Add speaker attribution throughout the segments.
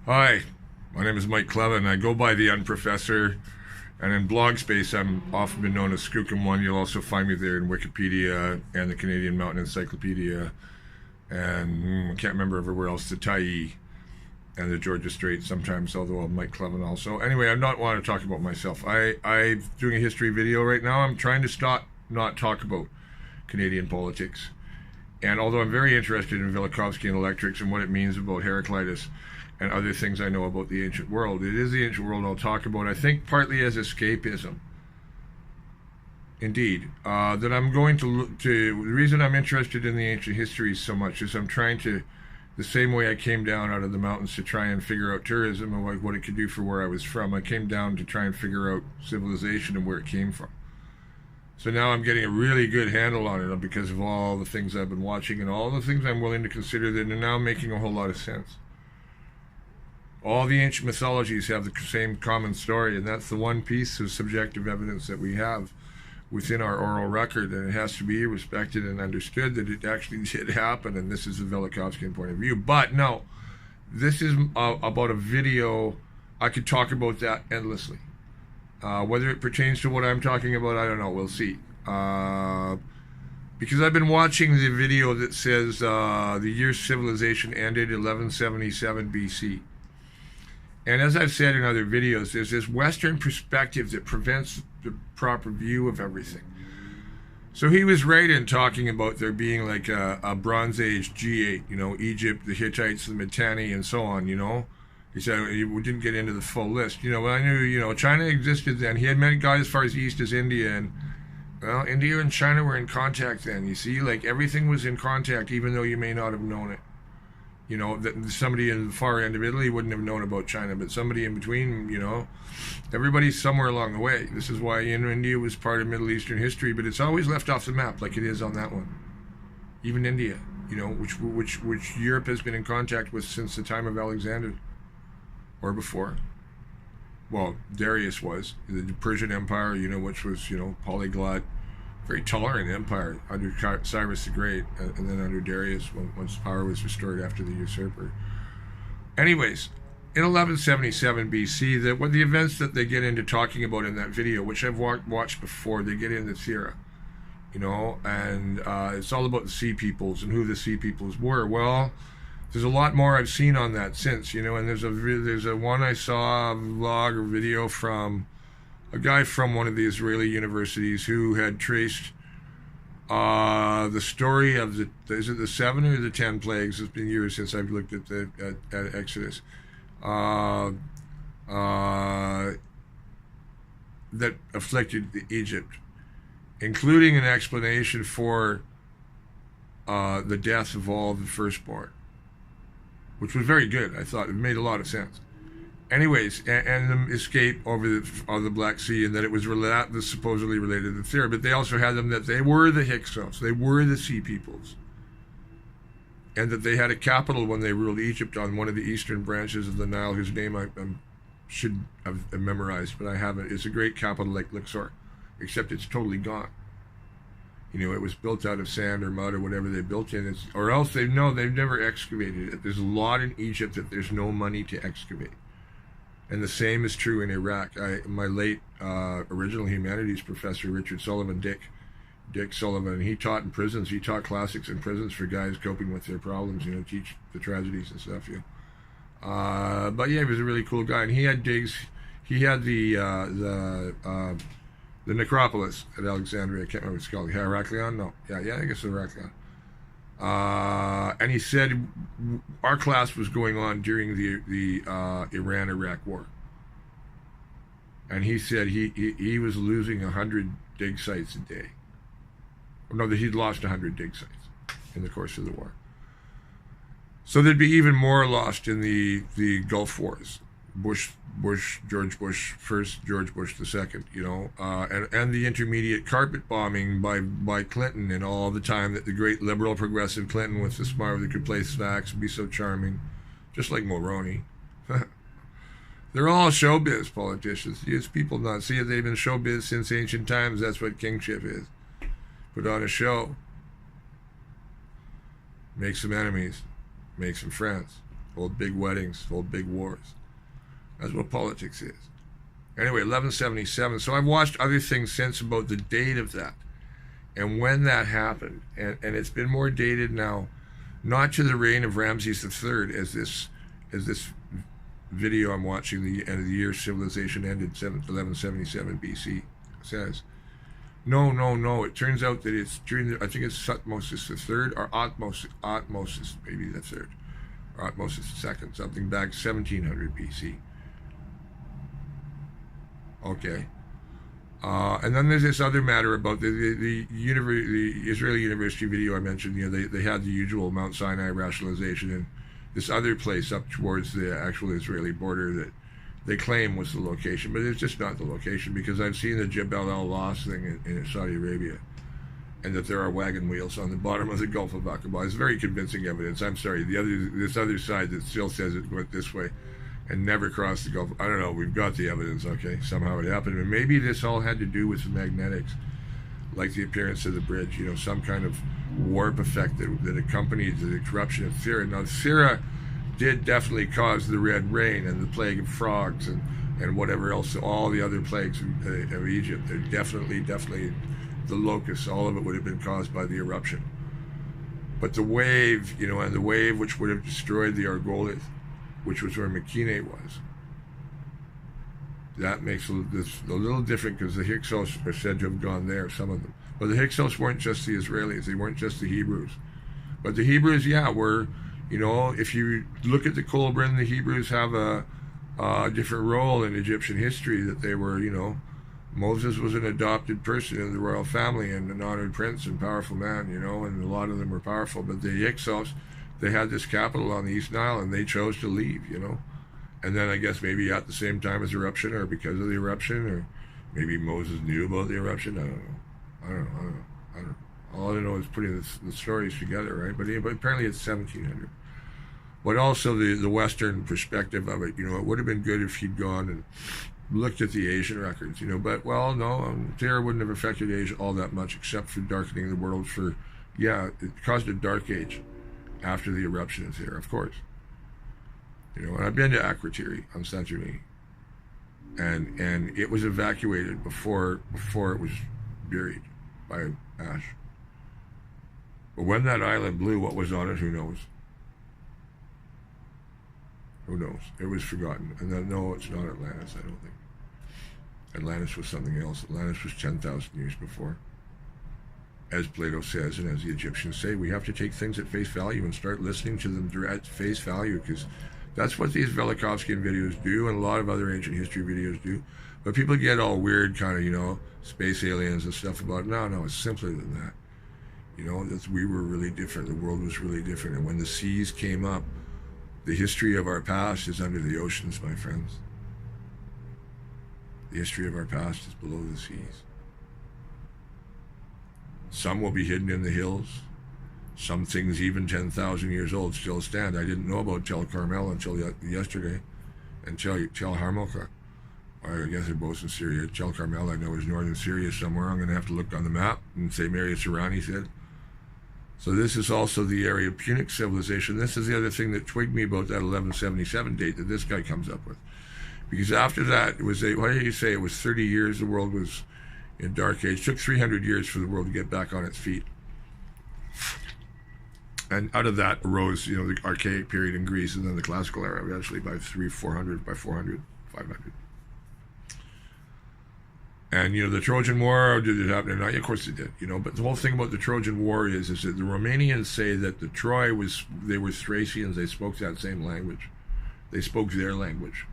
Speaker 1: Hi, my name is Mike Clevin. I go by the Unprofessor, and in blog space, I'm often been known as Skookum1. You'll also find me there in Wikipedia and the Canadian Mountain Encyclopedia, and I can't remember everywhere else, the Tyee and the Georgia Strait sometimes, although I'm Mike Clevin also. Anyway, I'm not want to talk about myself. I'm doing a history video right now. I'm trying to not talk about Canadian politics. And although I'm very interested in Velikovsky and electrics and what it means about Heraclitus and other things I know about the ancient world, it is the ancient world I'll talk about, I think partly as escapism. Indeed. That I'm going to look to, the reason I'm interested in the ancient history so much is I'm trying to, the same way I came down out of the mountains to try and figure out tourism and what it could do for where I was from, I came down to try and figure out civilization and where it came from. So now I'm getting a really good handle on it because of all the things I've been watching and all the things I'm willing to consider that are now making a whole lot of sense. All the ancient mythologies have the same common story, and that's the one piece of subjective evidence that we have within our oral record, and it has to be respected and understood that it actually did happen, and this is the Velikovskian point of view. But no, this is about a video. I could talk about that endlessly. Whether it pertains to what I'm talking about, I don't know. We'll see. Because I've been watching the video that says the year civilization ended 1177 BC. And as I've said in other videos, there's this Western perspective that prevents the proper view of everything. So he was right in talking about there being like a Bronze Age G8, you know, Egypt, the Hittites, the Mitanni, and so on, you know. He said we didn't get into the full list. You know, I knew, you know, China existed then. He had got as far as east as India, and, well, India and China were in contact then. You see, like, everything was in contact, even though you may not have known it. You know, that somebody in the far end of Italy wouldn't have known about China, but somebody in between, you know, everybody's somewhere along the way. This is why India was part of Middle Eastern history, but it's always left off the map, like it is on that one. Even India, you know, which Europe has been in contact with since the time of Alexander. Or before. Well, Darius was. The Persian Empire, you know, which was, you know, polyglot, very tolerant empire under Cyrus the Great, and then under Darius, once power was restored after the usurper. Anyways, in 1177 BC, what the events that they get into talking about in that video, which I've watched before, they get into Thira, you know, and it's all about the Sea Peoples and who the Sea Peoples were. Well, there's a lot more I've seen on that since, you know, and there's a one I saw, a vlog or video from a guy from one of the Israeli universities who had traced the story of is it the 7 or the 10 plagues? It's been years since I've looked at at Exodus. That afflicted Egypt, including an explanation for the death of all the firstborn, which was very good. I thought it made a lot of sense. Anyways, and the escape over the Black Sea, and that it was supposedly related to Thira, but they also had them that they were the Hyksos, they were the Sea Peoples, and that they had a capital when they ruled Egypt on one of the eastern branches of the Nile, whose name I should have memorized, but I haven't. It's a great capital like Luxor, except it's totally gone. You know, it was built out of sand or mud or whatever they built in, or else they've never excavated it. There's a lot in Egypt that there's no money to excavate. And the same is true in Iraq. My late original humanities professor, Richard Sullivan, Dick Sullivan, he taught in prisons. He taught classics in prisons for guys coping with their problems, you know, teach the tragedies and stuff, you know. But yeah, he was a really cool guy. And he had digs. He had the necropolis at Alexandria. I can't remember what it's called. Heraklion? No. Yeah, I guess it's Heraklion. And he said our class was going on during the Iran-Iraq war. And he said he was losing 100 dig sites a day. No, that he'd lost 100 dig sites in the course of the war. So there'd be even more lost in the Gulf Wars. George Bush first, George Bush the second, you know, and the intermediate carpet bombing by Clinton, and all the time that the great liberal progressive Clinton with the smile that could play sax, be so charming, just like Mulroney. They're all showbiz politicians. Yes, people not see it. They've been showbiz since ancient times. That's what kingship is. Put on a show. Make some enemies. Make some friends. hold big weddings, hold big wars. That's what politics is. Anyway, 1177. So I've watched other things since about the date of that and when that happened. And it's been more dated now, not to the reign of Ramses III as this video I'm watching, the end of the year civilization ended 1177 BC says. No. It turns out that it's during I think it's Thutmose III or Thutmose, maybe the third, or Thutmose II, something back 1700 BC. Okay. And then there's this other matter about the Israeli University video I mentioned. You know, they had the usual Mount Sinai rationalization, and this other place up towards the actual Israeli border that they claim was the location, but it's just not the location, because I've seen the Jebel al-Las thing in Saudi Arabia, and that there are wagon wheels on the bottom of the Gulf of Aqaba. It's very convincing evidence. I'm sorry, this other side that still says it went this way and never crossed the Gulf. I don't know. We've got the evidence. Okay, somehow it happened, and maybe this all had to do with the magnetics, like the appearance of the bridge. You know, some kind of warp effect that accompanied the eruption of Thira. Now, Thira did definitely cause the red rain and the plague of frogs and whatever else, all the other plagues of Egypt. They're definitely the locusts. All of it would have been caused by the eruption. But the wave, you know, and the wave which would have destroyed the Argolith, which was where Mekine was, that makes this a little different, because the Hyksos are said to have gone there, some of them. But the Hyksos weren't just the Israelis. They weren't just the Hebrews. But the Hebrews, yeah, were, you know, if you look at the Kolbrin, the Hebrews have a different role in Egyptian history, that they were, you know, Moses was an adopted person in the royal family and an honored prince and powerful man, you know, and a lot of them were powerful. But the Hyksos, they had this capital on the East Nile, and they chose to leave, you know. And then I guess maybe at the same time as eruption, or because of the eruption, or maybe Moses knew about the eruption. I don't know. All I know is putting the stories together, right? But apparently it's 1700. But also the Western perspective of it, you know, it would have been good if he'd gone and looked at the Asian records, you know. But, well, no, Thira wouldn't have affected Asia all that much, except for darkening the world for, yeah, it caused a dark age after the eruption of Thira, of course. You know, and I've been to Akrotiri on Santorini, and it was evacuated before it was buried by ash. But when that island blew, what was on it, who knows? Who knows? It was forgotten. And then, no, it's not Atlantis, I don't think. Atlantis was something else. Atlantis was 10,000 years before. As Plato says, and as the Egyptians say, we have to take things at face value and start listening to them at face value, because that's what these Velikovskian videos do, and a lot of other ancient history videos do. But people get all weird, kind of, you know, space aliens and stuff about it. No, it's simpler than that. You know, we were really different. The world was really different. And when the seas came up, the history of our past is under the oceans, my friends. The history of our past is below the seas. Some will be hidden in the hills. Some things, even 10,000 years old, still stand. I didn't know about Tel Carmel until yesterday, and Tel Harmelka. I guess they're both in Syria. Tel Carmel, I know, is northern Syria somewhere. I'm going to have to look on the map and say Marius Irani said. So this is also the area of Punic civilization. This is the other thing that twigged me about that 1177 date that this guy comes up with. Because after that, it was what did you say? It was 30 years the world was in dark age. It took 300 years for the world to get back on its feet. And out of that arose, you know, the archaic period in Greece, and then the classical era eventually by 400, 500. And, you know, the Trojan War, did it happen or not? Of course it did, you know. But the whole thing about the Trojan War is that the Romanians say that the Troy they were Thracians, they spoke that same language. They spoke their language.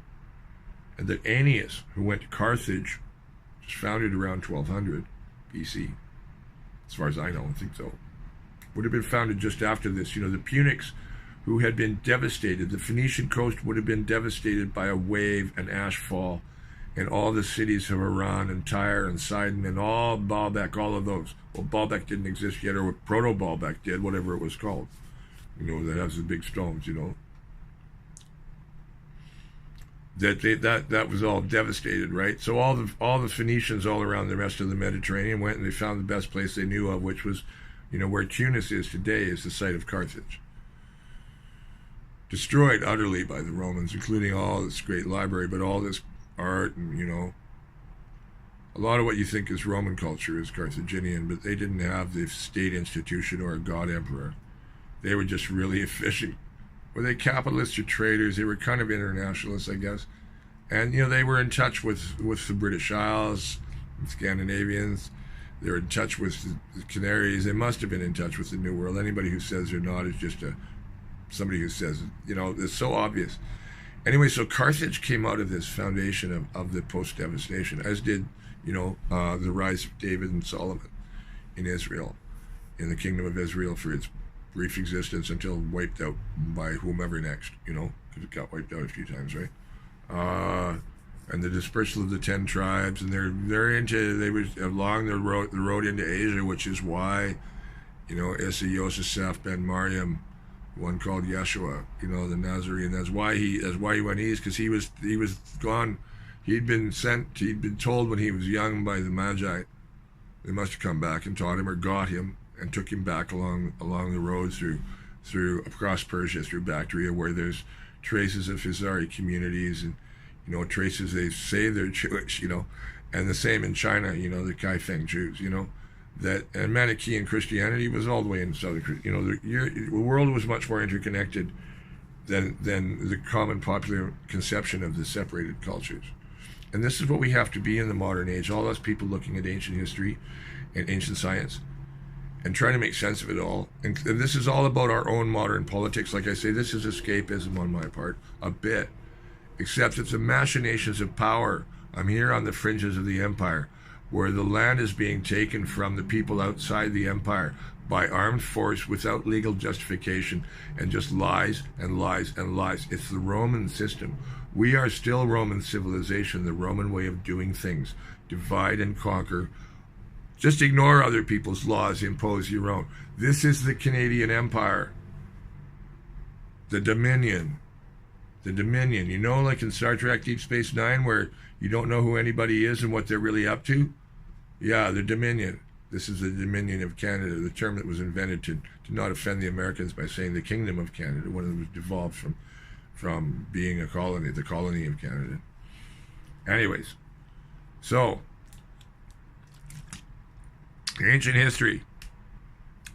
Speaker 1: And that Aeneas, who went to Carthage, was founded around 1200 BC. As far as I know, I think so. Would have been founded just after this. You know, the Punics, who had been devastated, the Phoenician coast would have been devastated by a wave and ash fall. And all the cities of Iran and Tyre and Sidon and all Baalbek, all of those. Well, Baalbek didn't exist yet, or what Proto-Baalbek did, whatever it was called. You know, that has the big stones, you know. That was all devastated, right? So all the Phoenicians all around the rest of the Mediterranean went and they found the best place they knew of, which was, you know, where Tunis is today, is the site of Carthage. destroyed utterly by the Romans, including all this great library, but all this art and, you know, a lot of what you think is Roman culture is Carthaginian, but they didn't have the state institution or a god emperor. They were just really efficient. Were they capitalists or traders? They were kind of internationalists, I guess. And, you know, they were in touch with the British Isles, Scandinavians. They were in touch with the Canaries. They must have been in touch with the New World. Anybody who says they're not is just somebody who says, you know, it's so obvious. Anyway, so Carthage came out of this foundation of the post-devastation, as did, you know, the rise of David and Solomon in Israel, in the kingdom of Israel for its brief existence until wiped out by whomever next, you know, because it got wiped out a few times, right? And the dispersal of the 10 tribes, and they were along the road into Asia, which is why, you know, Issa Yosef ben Mariam, one called Yeshua, you know, the Nazarene. That's why he went east, because he was gone. He'd been told when he was young by the Magi, they must have come back and taught him or got him and took him back along the road through across Persia, through Bactria, where there's traces of Khazari communities and, you know, traces they say they're Jewish, you know, and the same in China, you know, the Kaifeng Jews, you know, that, and Manichaean Christianity was all the way in southern, you know, the world was much more interconnected than the common popular conception of the separated cultures. And this is what we have to be in the modern age, all us people looking at ancient history and ancient science and trying to make sense of it all. And this is all about our own modern politics. Like I say, this is escapism on my part, a bit, except it's the machinations of power. I'm here on the fringes of the empire, where the land is being taken from the people outside the empire by armed force without legal justification, and just lies and lies and lies. It's the Roman system. We are still Roman civilization, the Roman way of doing things. Divide and conquer. Just ignore other people's laws, impose your own. This is the Canadian Empire. The Dominion. The Dominion. You know, like in Star Trek Deep Space Nine, where you don't know who anybody is and what they're really up to? Yeah, the Dominion. This is the Dominion of Canada, the term that was invented to not offend the Americans by saying the Kingdom of Canada, when it was devolved from being a colony, the colony of Canada. Anyways, so ancient history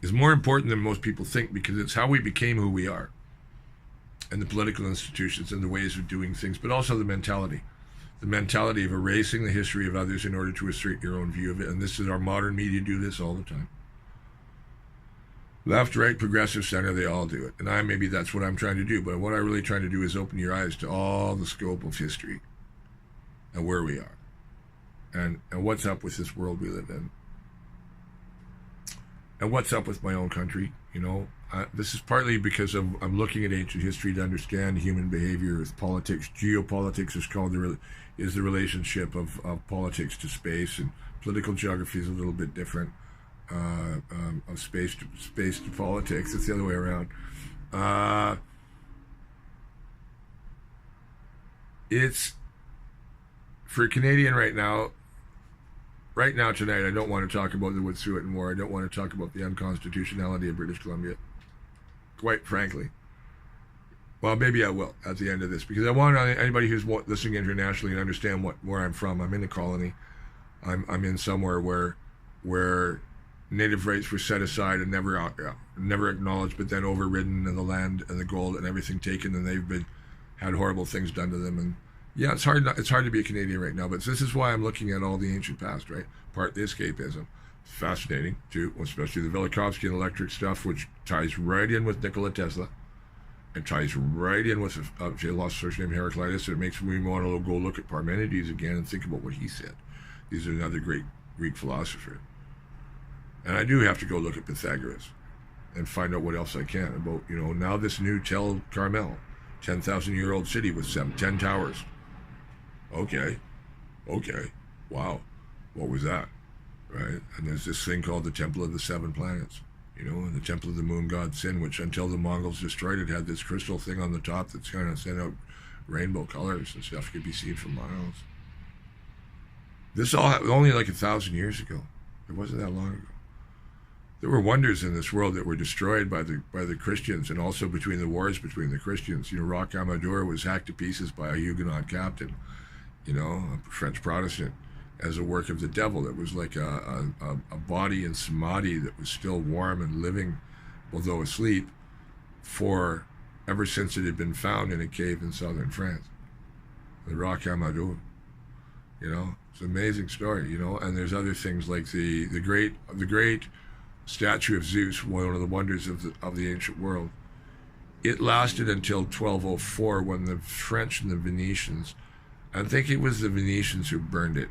Speaker 1: is more important than most people think, because it's how we became who we are, and the political institutions and the ways of doing things, but also the mentality of erasing the history of others in order to assert your own view of it. And this is our modern media do this all the time. Left, right, progressive, center, they all do it. And maybe that's what I'm trying to do, but what I'm really trying to do is open your eyes to all the scope of history and where we are and what's up with this world we live in. And what's up with my own country, you know. This is partly because I'm looking at ancient history to understand human behavior with politics. Geopolitics is called the relationship of politics to space, and political geography is a little bit different. Of space to politics. It's the other way around. It's for a Canadian right now tonight, I don't want to talk about the Wet'suwet'en War. I don't want to talk about the unconstitutionality of British Columbia, quite frankly. Well, maybe I will at the end of this, because I want anybody who's listening internationally to understand where I'm from. I'm in a colony. I'm in somewhere where native rights were set aside and never acknowledged, but then overridden, and the land and the gold and everything taken, and they've had horrible things done to them. And yeah, it's hard to be a Canadian right now, but this is why I'm looking at all the ancient past, right? Part the escapism. It's fascinating, too, especially the Velikovsky and electric stuff, which ties right in with Nikola Tesla. It ties right in with a philosopher named Heraclitus, and it makes me want to go look at Parmenides again and think about what he said. He's another great Greek philosopher. And I do have to go look at Pythagoras and find out what else I can about, you know, now this new Tel Carmel, 10,000-year-old city with 10 towers. Okay, wow, what was that, right? And there's this thing called the Temple of the Seven Planets, you know, and the Temple of the Moon God Sin, which until the Mongols destroyed it, had this crystal thing on the top that's kind of sent out rainbow colors and stuff could be seen from miles. This all happened only like 1,000 years ago. It wasn't that long ago. there were wonders in this world that were destroyed by the Christians, and also between the wars between the Christians. You know, Rock Amador was hacked to pieces by a Huguenot captain, you know, a French Protestant, as a work of the devil. It was like a body in samadhi that was still warm and living, although asleep, for ever since it had been found in a cave in southern France. The Rock Amador, you know, it's an amazing story, you know. And there's other things like the great statue of Zeus, one of the wonders of the ancient world. It lasted until 1204, when the French and the Venetians, I think it was the Venetians who burned it.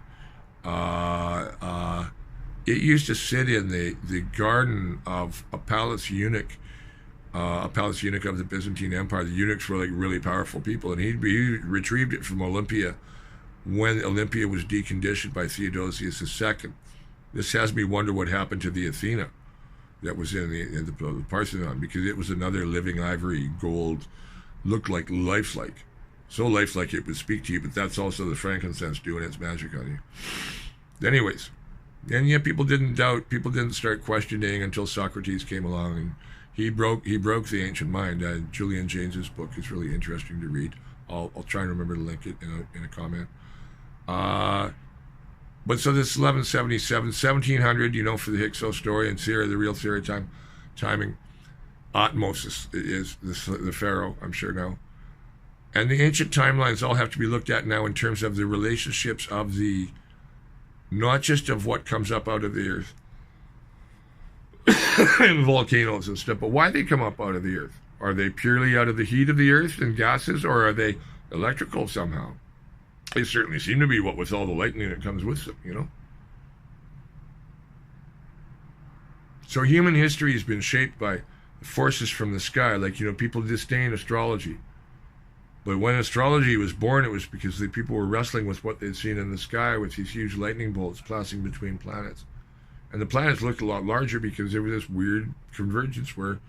Speaker 1: It used to sit in the garden of a palace eunuch of the Byzantine Empire. The eunuchs were like really powerful people, and he retrieved it from Olympia when Olympia was deconditioned by Theodosius II. This has me wonder what happened to the Athena that was in the Parthenon, because it was another living ivory, gold, looked like lifelike. So lifelike it would speak to you, but that's also the frankincense doing its magic on you. Anyways, and yet people didn't doubt, people didn't start questioning until Socrates came along, and he broke the ancient mind. Julian James's book is really interesting to read. I'll try and remember to link it in a comment. But so this 1177, 1700, you know, for the Hyksos story, and Thira, the real Thira timing. Atmos is the pharaoh, I'm sure now. And the ancient timelines all have to be looked at now in terms of the relationships of not just of what comes up out of the earth and volcanoes and stuff, but why they come up out of the earth. Are they purely out of the heat of the earth and gases, or are they electrical somehow? They certainly seem to be, what with all the lightning that comes with them, you know? So human history has been shaped by forces from the sky. Like, you know, people disdain astrology. But when astrology was born, it was because the people were wrestling with what they'd seen in the sky, with these huge lightning bolts passing between planets. And the planets looked a lot larger because there was this weird convergence where,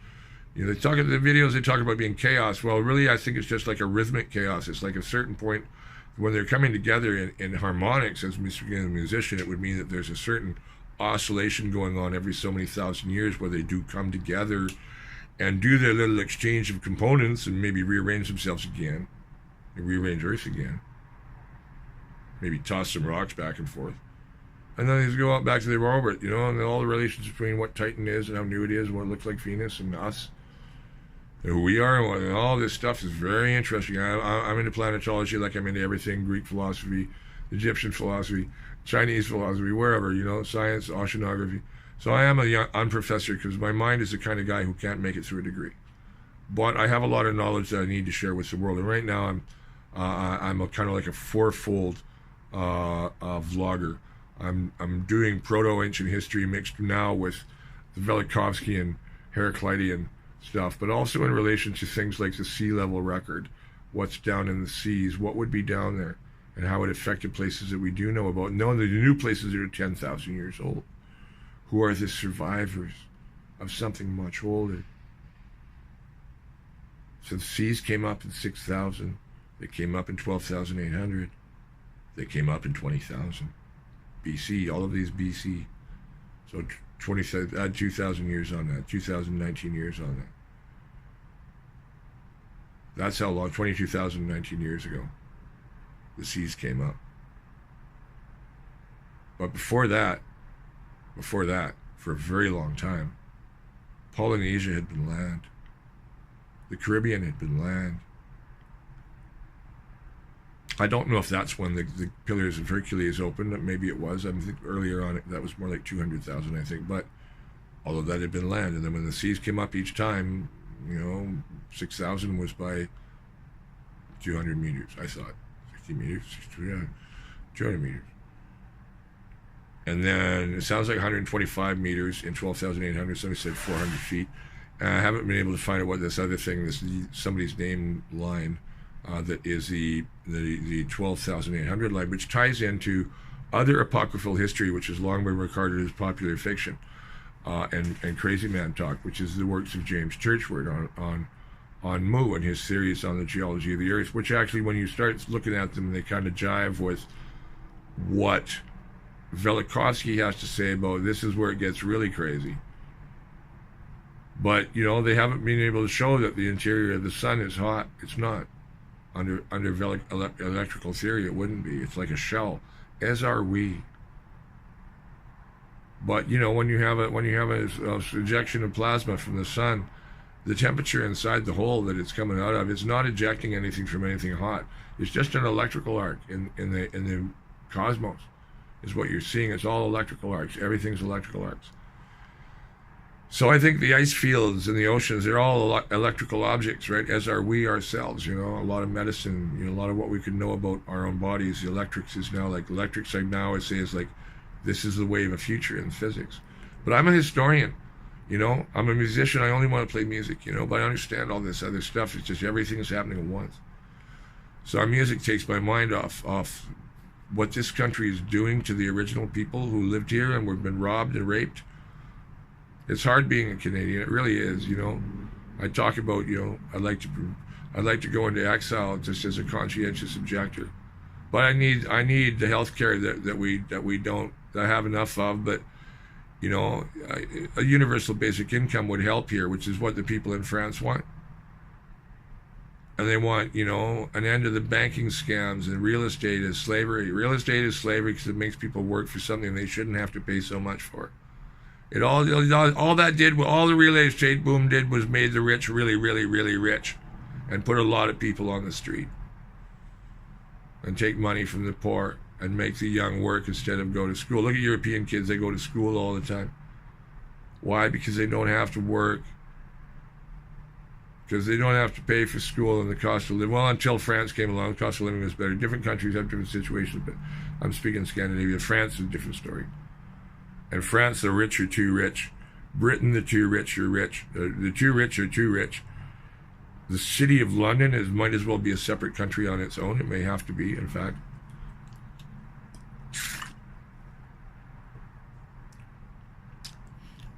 Speaker 1: you know, they talk in the videos, they talk about being chaos. Well, really, I think it's just like a rhythmic chaos. It's like a certain point when they're coming together in harmonics, as a musician, it would mean that there's a certain oscillation going on every so many thousand years where they do come together and do their little exchange of components and maybe rearrange themselves again, and rearrange Earth again, maybe toss some rocks back and forth, and then they go out back to their orbit, you know, and all the relations between what Titan is and how new it is, what it looks like Venus and us, and who we are, and all this stuff is very interesting. I'm into planetology like I'm into everything, Greek philosophy, Egyptian philosophy, Chinese philosophy, wherever, you know, science, oceanography. So I am a young professor because my mind is the kind of guy who can't make it through a degree. But I have a lot of knowledge that I need to share with the world. And right now I'm a kind of like a fourfold vlogger. I'm doing proto-ancient history mixed now with the Velikovsky Heraclitean stuff, but also in relation to things like the sea level record, what's down in the seas, what would be down there, and how it affected places that we do know about. Knowing the new places that are 10,000 years old. Who are the survivors of something much older? So the seas came up in 6,000. They came up in 12,800. They came up in 20,000 BC. All of these BC. So add 2,000 years on that. 2,019 years on that. That's how long. 22,019 years ago, the seas came up. But before that, for a very long time, Polynesia had been land. The Caribbean had been land. I don't know if that's when the Pillars of Hercules opened. Maybe it was. I think earlier on that was more like 200,000, I think. But although that had been land, and then when the seas came up each time, you know, 6,000 was by 200 meters. I thought 60 meters, 200 meters. And then it sounds like 125 meters in 12,800. Somebody said 400 feet. I haven't been able to find out what this other thing, somebody's name line, that is the 12,800 line, which ties into other apocryphal history, which has long been regarded as popular fiction, and crazy man talk, which is the works of James Churchward on Mu and his theories on the geology of the Earth, which actually, when you start looking at them, they kind of jive with what Velikovsky has to say about this is where it gets really crazy. But, you know, they haven't been able to show that the interior of the sun is hot. It's not. Under electrical theory, it wouldn't be. It's like a shell, as are we. But, you know, when you have a ejection of plasma from the sun, the temperature inside the hole that it's coming out of, it's not ejecting anything from anything hot. It's just an electrical arc in the cosmos, is what you're seeing. It's all electrical arcs. Everything's electrical arcs. So I think the ice fields and the oceans, they're all electrical objects, right? As are we ourselves, you know. A lot of medicine, you know, a lot of what we can know about our own bodies, the electrics is now like, electrics I now say is like, this is the way of the future in physics. But I'm a historian, you know. I'm a musician. I only want to play music, you know, but I understand all this other stuff. It's just everything is happening at once. So our music takes my mind off what this country is doing to the original people who lived here and were been robbed and raped. It's hard being a Canadian. It really is, you know. I talk about, you know, I'd like to go into exile just as a conscientious objector. But I need the health care that we don't have enough of. But, you know, a universal basic income would help here, which is what the people in France want. And they want, you know, an end to the banking scams, and real estate is slavery. Real estate is slavery because it makes people work for something they shouldn't have to pay so much for. All the real estate boom did was made the rich really, really, really rich, and put a lot of people on the street, and take money from the poor, and make the young work instead of go to school. Look at European kids, they go to school all the time. Why? Because they don't have to work. Because they don't have to pay for school and the cost of living. Well, until France came along, the cost of living was better. Different countries have different situations, but I'm speaking Scandinavia. France is a different story. In France, the rich are too rich. Britain, the too rich are rich. The too rich are too rich. The city of London might as well be a separate country on its own. It may have to be, in fact.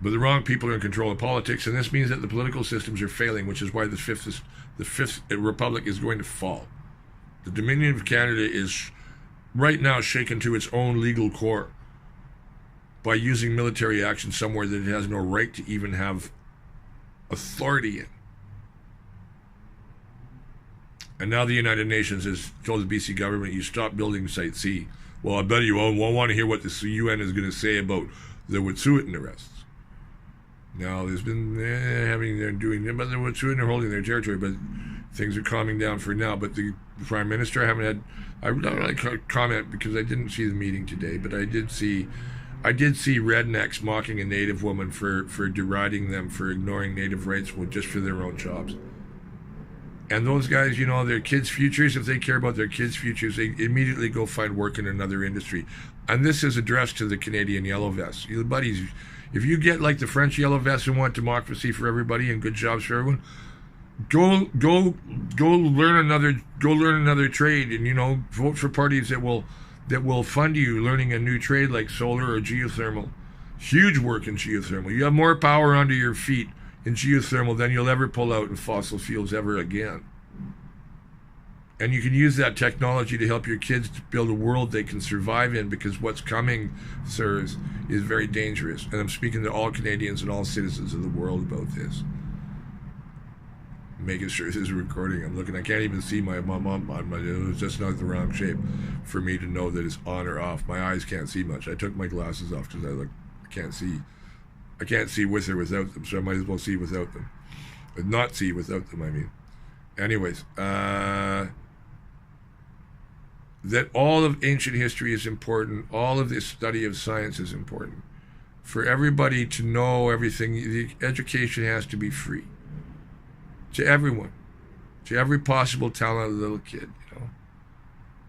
Speaker 1: But the wrong people are in control of politics, and this means that the political systems are failing, which is why the fifth republic is going to fall. The Dominion of Canada is right now shaken to its own legal core by using military action somewhere that it has no right to even have authority in. And now the United Nations has told the BC government, you stop building Site C. Well, I bet you won't want to hear what the UN is going to say about the Wet'suwet'en arrests. Now, there's been but the Wet'suwet'en are holding their territory, but things are calming down for now. But the Prime Minister, I don't really comment because I didn't see the meeting today, but I did see rednecks mocking a Native woman for deriding them for ignoring Native rights just for their own jobs. And those guys, you know, their kids' futures, if they care about their kids' futures, they immediately go find work in another industry. And this is addressed to the Canadian Yellow Vests. You buddies, if you get like the French Yellow Vests and want democracy for everybody and good jobs for everyone, go learn another trade, and, you know, vote for parties that will fund you learning a new trade like solar or geothermal. Huge work in geothermal. You have more power under your feet in geothermal than you'll ever pull out in fossil fuels ever again. And you can use that technology to help your kids to build a world they can survive in, because what's coming, sirs, is very dangerous. And I'm speaking to all Canadians and all citizens of the world about this. Making sure this is recording. I'm looking, I can't even see my mom on my, it was just not the wrong shape for me to know that it's on or off. My eyes can't see much. I took my glasses off because I can't see with or without them, so I might as well see without them. But not see without them, I mean. Anyways, that all of ancient history is important. All of this study of science is important. For everybody to know everything, the education has to be free. To everyone. To every possible talented little kid, you know.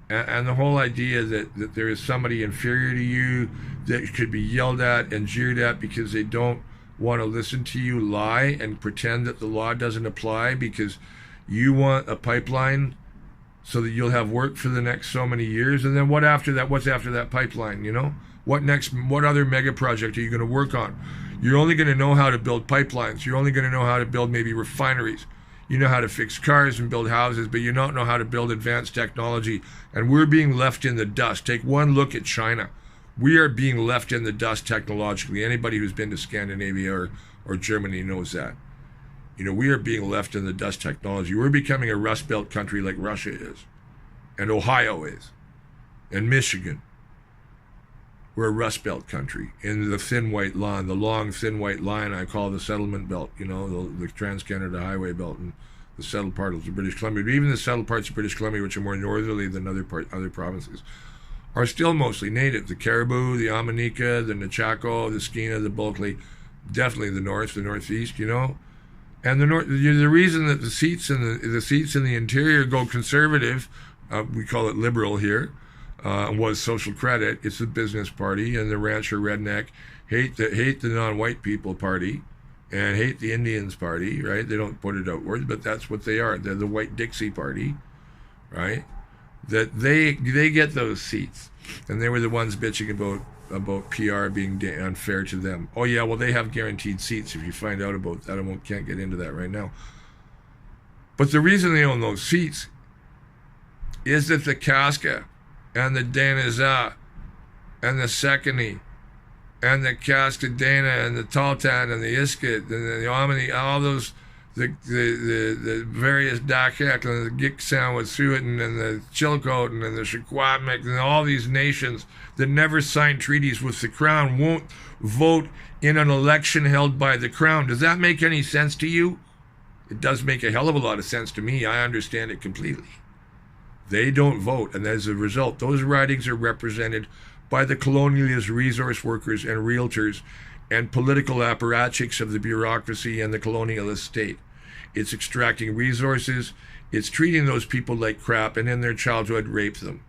Speaker 1: And the whole idea that there is somebody inferior to you that could be yelled at and jeered at because they don't want to listen to you lie and pretend that the law doesn't apply because you want a pipeline so that you'll have work for the next so many years. And then what after that? What's after that pipeline, you know? What next? What other mega project are you going to work on? You're only going to know how to build pipelines. You're only going to know how to build maybe refineries. You know how to fix cars and build houses, but you don't know how to build advanced technology. And we're being left in the dust. Take one look at China. We are being left in the dust technologically. Anybody who's been to Scandinavia or Germany knows that. You know, we are being left in the dust technology. We're becoming a Rust Belt country like Russia is, and Ohio is, and Michigan. We're a Rust Belt country in the thin white line, the long thin white line I call the settlement belt, you know, the Trans-Canada Highway belt and the settled part of the British Columbia. But even the settled parts of British Columbia, which are more northerly than other provinces, are still mostly native. The Caribou, the Amanika, the Nechako, the Skeena, the Bulkley, definitely the north, the northeast, you know. And the reason that the seats in the interior go conservative, we call it liberal here, was social credit. It's the business party, and the rancher redneck hate the non-white people party, and hate the Indians party. Right? They don't put it outwards, but that's what they are. They're the white Dixie party, right? That they get those seats, and they were the ones bitching about PR being unfair to them. Oh yeah, well they have guaranteed seats. If you find out about that, can't get into that right now. But the reason they own those seats is that the Kaska and the Danaza and the Sekani and the Kaska Dana and the Taltan and the Iskit and the Omni, all those, the various Dakek and the Giksan-Wet'suwet'en and the Chilcotin and the Shequatmik and all these nations that never signed treaties with the Crown won't vote in an election held by the Crown. Does that make any sense to you? It does make a hell of a lot of sense to me. I understand it completely. They don't vote, and as a result, those ridings are represented by the colonialist resource workers and realtors and political apparatchiks of the bureaucracy and the colonialist state. It's extracting resources, it's treating those people like crap, and in their childhood rape them.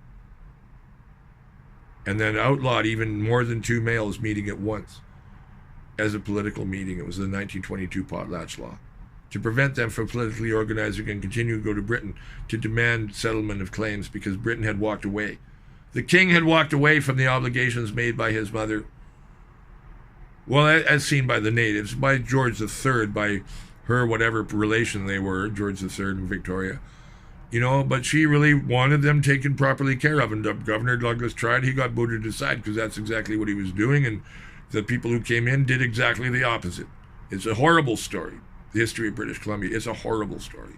Speaker 1: And then outlawed even more than 2 males meeting at once as a political meeting. It was the 1922 Potlatch Law, to prevent them from politically organizing and continue to go to Britain to demand settlement of claims, because Britain had walked away. The king had walked away from the obligations made by his mother, well, as seen by the natives, by George III, by her whatever relation they were, George III and Victoria, you know, but she really wanted them taken properly care of, and Governor Douglas tried. He got booted aside because that's exactly what he was doing, and the people who came in did exactly the opposite. It's a horrible story. The history of British Columbia is a horrible story.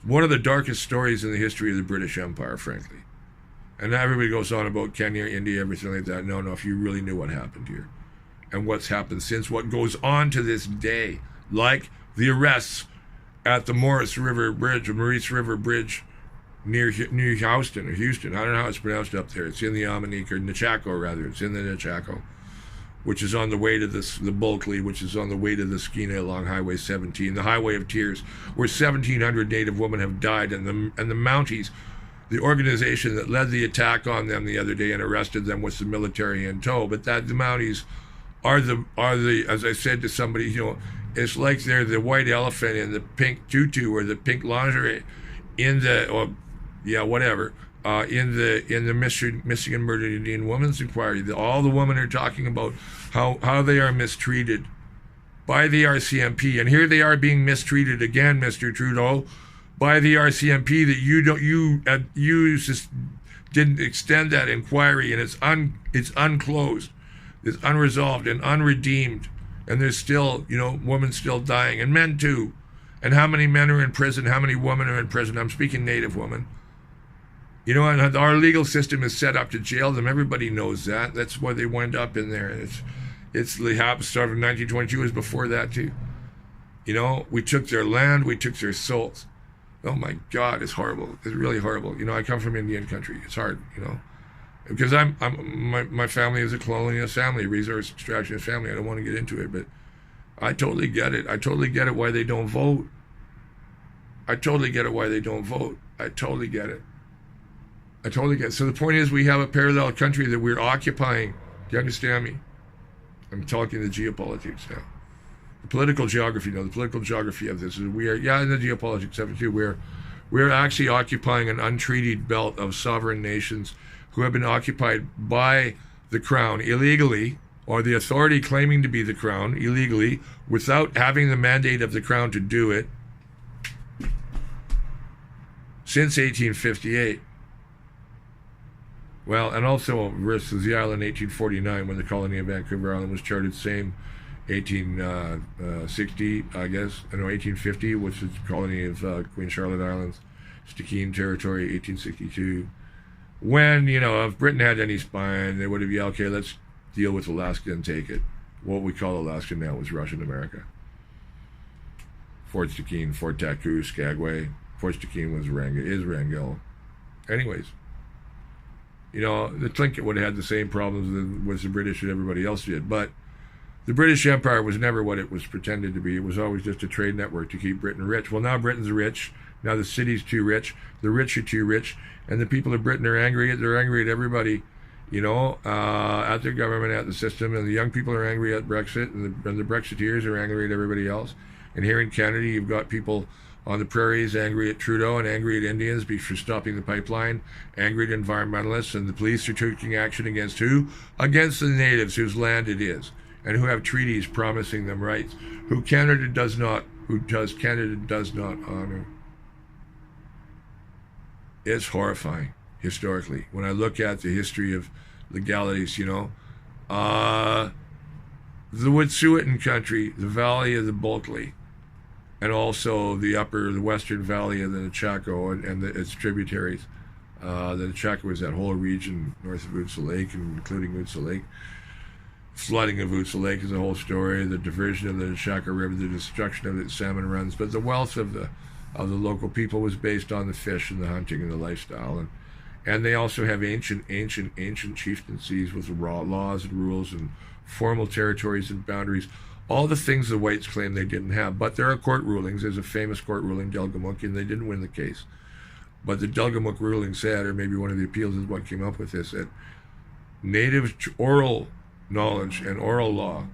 Speaker 1: One of the darkest stories in the history of the British Empire, frankly. And now everybody goes on about Kenya, India, everything like that. No, if you really knew what happened here and what's happened since, what goes on to this day, like the arrests at the Maurice River Bridge near Houston, I don't know how it's pronounced up there. It's in the Amanika, or Nechako rather. It's in the Nechako, which is on the way to the Bulkley, which is on the way to the Skeena along Highway 17, the Highway of Tears, where 1,700 Native women have died, and the Mounties, the organization that led the attack on them the other day and arrested them with the military in tow. But that the Mounties are the as I said to somebody, you know, it's like they're the white elephant in the pink tutu or the pink lingerie in the in the Michigan Murdered Indian Women's Inquiry. All the women are talking about how they are mistreated by the RCMP, and here they are being mistreated again, Mr. Trudeau, by the RCMP. That you just didn't extend that inquiry, and it's unclosed, it's unresolved and unredeemed, and there's still, you know, women still dying, and men too. And how many men are in prison? How many women are in prison? I'm speaking Native women. You know, and our legal system is set up to jail them. Everybody knows that. That's why they wind up in there. It's the habit started in 1922. Is before that too. You know, we took their land, we took their souls. Oh my God, it's horrible. It's really horrible. You know, I come from Indian country. It's hard, you know, because my family is a colonial family, resource extraction family. I don't want to get into it, but I totally get it. I totally get it why they don't vote. I totally get it why they don't vote. I totally get it. I totally get it. So the point is, we have a parallel country that we're occupying. Do you understand me? I'm talking the geopolitics now. The political geography, the political geography of this is we are, in the geopolitics of it too, we're actually occupying an untreated belt of sovereign nations who have been occupied by the Crown illegally, or the authority claiming to be the Crown illegally, without having the mandate of the Crown to do it, since 1858. Well, and also versus the island in 1849, when the colony of Vancouver Island was chartered, same 1860, I guess, no, 1850, which is the colony of Queen Charlotte Islands, Stikine Territory, 1862. When, if Britain had any spine, they would have yelled, okay, let's deal with Alaska and take it. What we call Alaska now was Russian America. Fort Stikine, Fort Taku, Skagway. Fort Stikine is Wrangell. Anyways, the Tlingit would have had the same problems as the British and everybody else did, but the British Empire was never what it was pretended to be. It was always just a trade network to keep Britain rich. Well, now Britain's rich. Now the city's too rich. The rich are too rich. And the people of Britain are angry. They're angry at everybody, at their government, at the system. And the young people are angry at Brexit. And the Brexiteers are angry at everybody else. And here in Canada, you've got people on the prairies angry at Trudeau and angry at Indians for stopping the pipeline, angry at environmentalists. And the police are taking action against who? Against the natives whose land it is, and who have treaties promising them rights, who Canada does not honor. It's horrifying, historically. When I look at the history of legalities, the Wet'suwet'en country, the valley of the Bulkley, and also the western valley of the Nechako and its tributaries. The Nechako is that whole region north of Utsa Lake, and including Utsa Lake. Flooding of Utsa Lake is a whole story. The diversion of the Nechako River, the destruction of its salmon runs, but the wealth of the local people was based on the fish and the hunting and the lifestyle, and they also have ancient chieftaincies with raw laws and rules and formal territories and boundaries, all the things the whites claim they didn't have. But there are court rulings. There's a famous court ruling, Delgamuukw, and they didn't win the case. But the Delgamuukw ruling said, or maybe one of the appeals is what came up with this, that native oral knowledge and oral law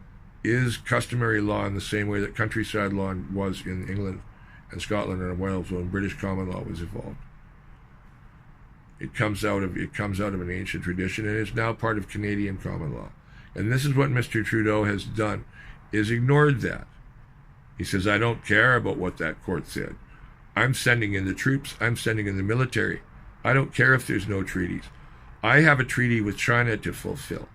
Speaker 1: is customary law in the same way that countryside law was in England and Scotland and Wales when British common law was evolved. It comes out of an ancient tradition, and it's now part of Canadian common law. And this is what Mr. Trudeau has done, is ignored that. He says, I don't care about what that court said. I'm sending in the troops. I'm sending in the military. I don't care if there's no treaties. I have a treaty with China to fulfill,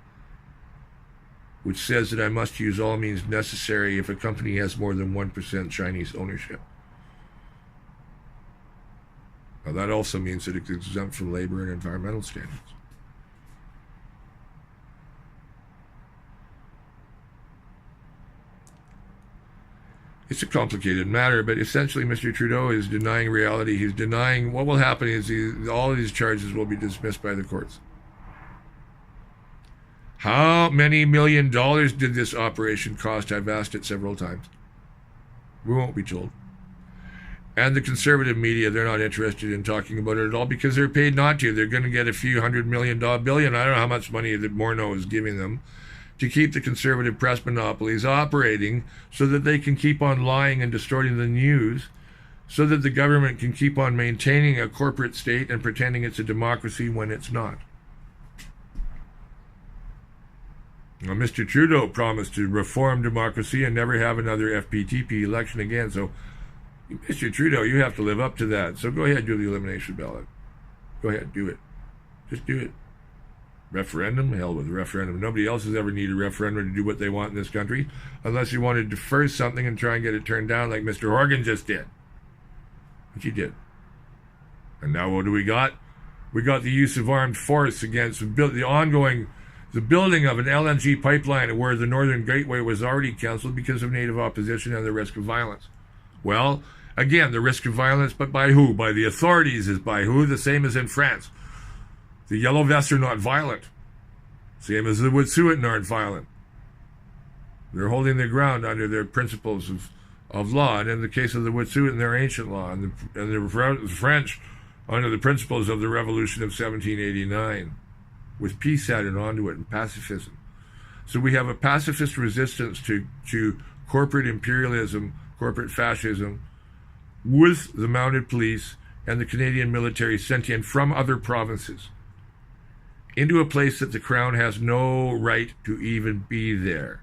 Speaker 1: which says that I must use all means necessary if a company has more than 1% Chinese ownership. Now, that also means that it's exempt from labor and environmental standards. It's a complicated matter, but essentially Mr. Trudeau is denying reality. He's denying what will happen is all of these charges will be dismissed by the courts. How many $1 million did this operation cost? I've asked it several times. We won't be told. And the conservative media, they're not interested in talking about it at all because they're paid not to. They're going to get a few $100 million, billion. I don't know how much money that Morneau is giving them to keep the conservative press monopolies operating so that they can keep on lying and distorting the news, so that the government can keep on maintaining a corporate state and pretending it's a democracy when it's not. Now, Mr. Trudeau promised to reform democracy and never have another FPTP election again, so Mr. Trudeau, you have to live up to that. So go ahead, do the elimination ballot. Go ahead, do it. Just do it. Referendum? Hell with a referendum. Nobody else has ever needed a referendum to do what they want in this country, unless you want to defer something and try and get it turned down like Mr. Horgan just did. Which he did. And now what do we got? We got the use of armed force against the building of an LNG pipeline where the Northern Gateway was already cancelled because of native opposition and the risk of violence. Well, again, the risk of violence, but by who? By the authorities is by who? The same as in France. The Yellow Vests are not violent. Same as the Wet'suwet'en aren't violent. They're holding their ground under their principles of law. And in the case of the Wet'suwet'en, they're ancient law. And the French under the principles of the Revolution of 1789, with peace added onto it and pacifism. So we have a pacifist resistance to corporate imperialism, corporate fascism, with the mounted police and the Canadian military sent in from other provinces into a place that the Crown has no right to even be there.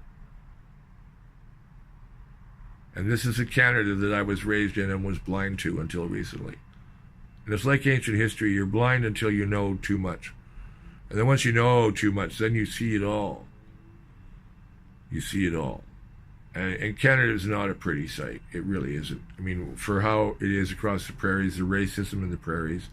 Speaker 1: And this is a Canada that I was raised in and was blind to until recently. And it's like ancient history. You're blind until you know too much. And then once you know too much, then you see it all. You see it all. And Canada is not a pretty sight. It really isn't. I mean, for how it is across the prairies, the racism in the prairies.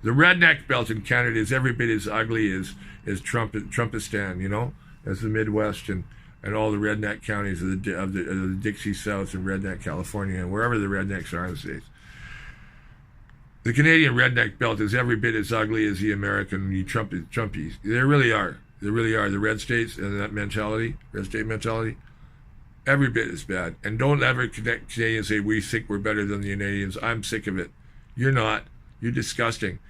Speaker 1: The redneck belt in Canada is every bit as ugly as Trumpistan, you know, as the Midwest and all the redneck counties of the Dixie South and redneck California and wherever the rednecks are in the States. The Canadian redneck belt is every bit as ugly as the American Trumpies. They really are. They really are. The red states and that mentality, red state mentality, every bit as bad. And don't ever Canadians say, we think we're better than the Canadians. I'm sick of it. You're not. You're disgusting.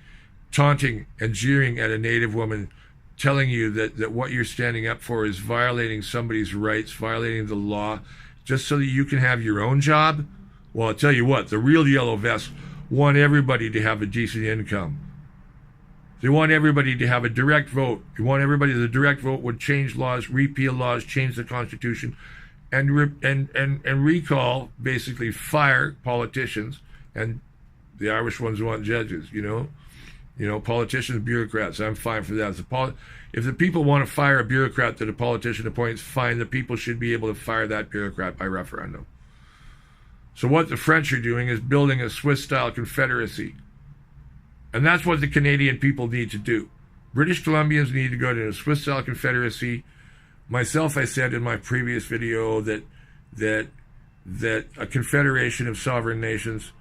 Speaker 1: Taunting and jeering at a Native woman, telling you that what you're standing up for is violating somebody's rights, violating the law, just so that you can have your own job. Well, I'll tell you what, the real yellow vests want everybody to have a decent income. They want everybody to have a direct vote. They want everybody, the direct vote would change laws, repeal laws, change the Constitution, and recall, basically fire politicians, and the Irish ones want judges, you know, politicians, bureaucrats. I'm fine for that. If the people want to fire a bureaucrat that a politician appoints, fine. The people should be able to fire that bureaucrat by referendum. So what the French are doing is building a Swiss-style confederacy. And that's what the Canadian people need to do. British Columbians need to go to a Swiss-style confederacy. Myself, I said in my previous video that a confederation of sovereign nations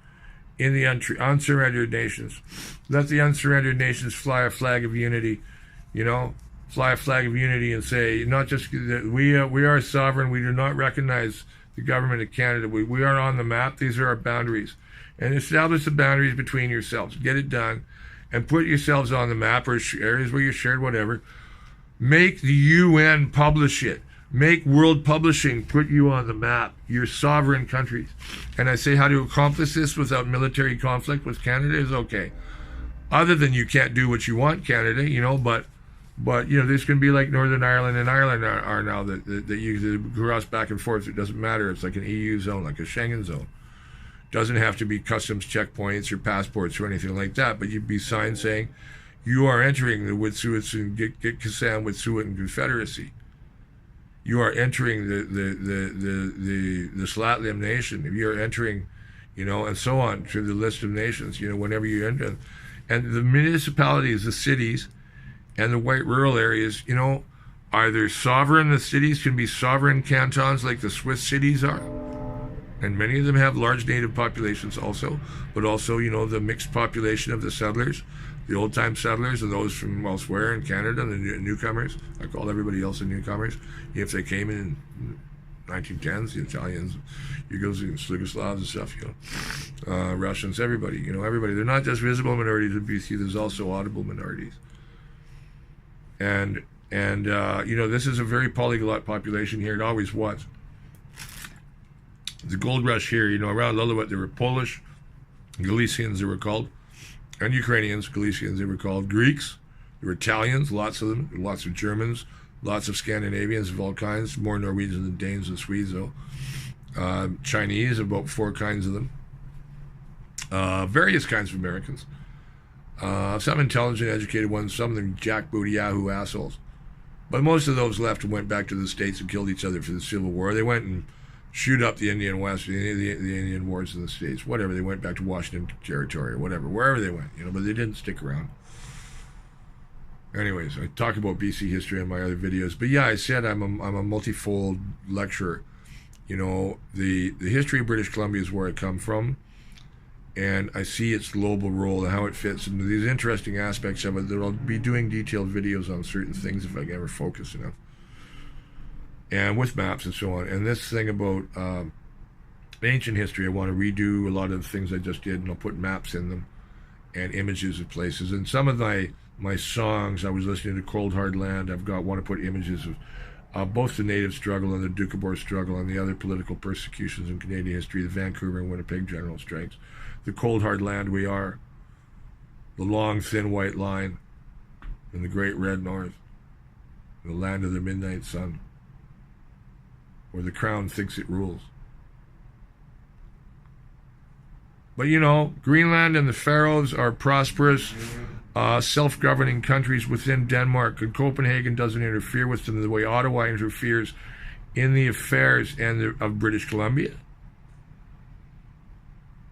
Speaker 1: in the unsurrendered nations. Let the unsurrendered nations fly a flag of unity, you know, fly a flag of unity and say, not just that we are sovereign, we do not recognize the government of Canada. We are on the map. These are our boundaries. And establish the boundaries between yourselves. Get it done. And put yourselves on the map or areas where you're shared, whatever. Make the UN publish it. Make world publishing put you on the map. Your sovereign countries. And I say how to accomplish this without military conflict with Canada is okay. Other than you can't do what you want, Canada, you know, but you know, this can be like Northern Ireland and Ireland are now that you cross back and forth. It doesn't matter. It's like an EU zone, like a Schengen zone. Doesn't have to be customs checkpoints or passports or anything like that, but you'd be signs saying you are entering the Wet'suwet'en Gitxsan-Wet'suwet'en Confederacy. You are entering the Slatlam Nation. You are entering, you know, and so on through the list of nations. You know, whenever you enter, and the municipalities, the cities, and the white rural areas, you know, are they sovereign? The cities can be sovereign cantons like the Swiss cities are. And many of them have large native populations also, but also, you know, the mixed population of the settlers, the old-time settlers and those from elsewhere in Canada, the newcomers. I call everybody else the newcomers. If they came in 1910s, the Italians, Yugoslavs, and stuff, you know, Russians, everybody, you know, everybody. They're not just visible minorities in BC, there's also audible minorities. And you know, this is a very polyglot population here. It always was. The gold rush here, you know, around Lillooet, there were Polish, Galicians, they were called, and Ukrainians, Galicians, they were called, Greeks, there were Italians, lots of them, lots of Germans, lots of Scandinavians of all kinds, more Norwegians than Danes and Swedes, though. Chinese, about 4 kinds of them. Various kinds of Americans. Some intelligent, educated ones, some of them jackboot Yahoo assholes. But most of those left and went back to the States and killed each other for the Civil War. They went and shoot up the Indian West, the Indian Wars in the States, whatever. They went back to Washington Territory or whatever, wherever they went, you know, but they didn't stick around. Anyways, I talk about BC history in my other videos. But yeah, I said I'm a multifold lecturer. You know, the history of British Columbia is where I come from, and I see its global role and how it fits into these interesting aspects of it that I'll be doing detailed videos on certain things if I can ever focus enough. And with maps and so on. And this thing about ancient history, I want to redo a lot of the things I just did, and I'll put maps in them and images of places. And some of my songs, I was listening to Cold Hard Land. Want to put images of both the Native struggle and the Doukhobor struggle and the other political persecutions in Canadian history, the Vancouver and Winnipeg general strikes, the cold hard land we are, the long thin white line, and the great red north, the land of the midnight sun, where the crown thinks it rules. But you know, Greenland and the Faroes are prosperous, self-governing countries within Denmark, and Copenhagen doesn't interfere with them the way Ottawa interferes in the affairs of British Columbia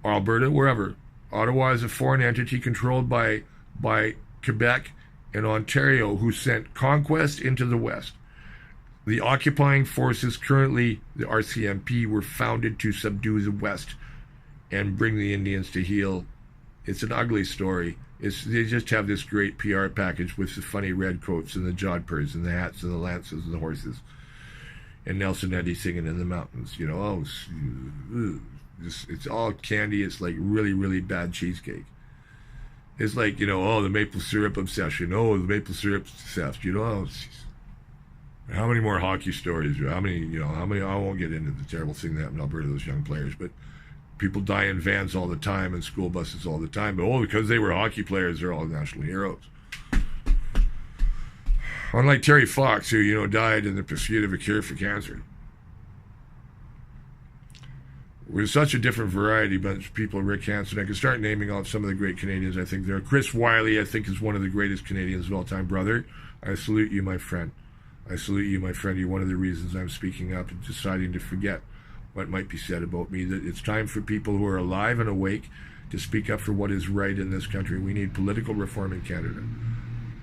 Speaker 1: or Alberta, wherever. Ottawa is a foreign entity controlled by Quebec and Ontario, who sent conquest into the West. The occupying forces, currently the RCMP, were founded to subdue the West and bring the Indians to heel. It's an ugly story. They just have this great PR package with the funny red coats and the jodhpurs and the hats and the lances and the horses. And Nelson Eddy singing in the mountains. You know, it's all candy. It's like really, really bad cheesecake. It's like, you know, oh, the maple syrup obsession. Oh, the maple syrup theft. You know, how many more hockey stories? How many? I won't get into the terrible thing that happened in Alberta to those young players, but people die in vans all the time and school buses all the time. But because they were hockey players, they're all national heroes. Unlike Terry Fox, who, died in the pursuit of a cure for cancer. We're such a different variety bunch of people. Rick Hansen. I could start naming off some of the great Canadians I think there. Chris Wiley, I think, is one of the greatest Canadians of all time. Brother, I salute you, my friend. I salute you, my friend. You're one of the reasons I'm speaking up and deciding to forget what might be said about me. That it's time for people who are alive and awake to speak up for what is right in this country. We need political reform in Canada.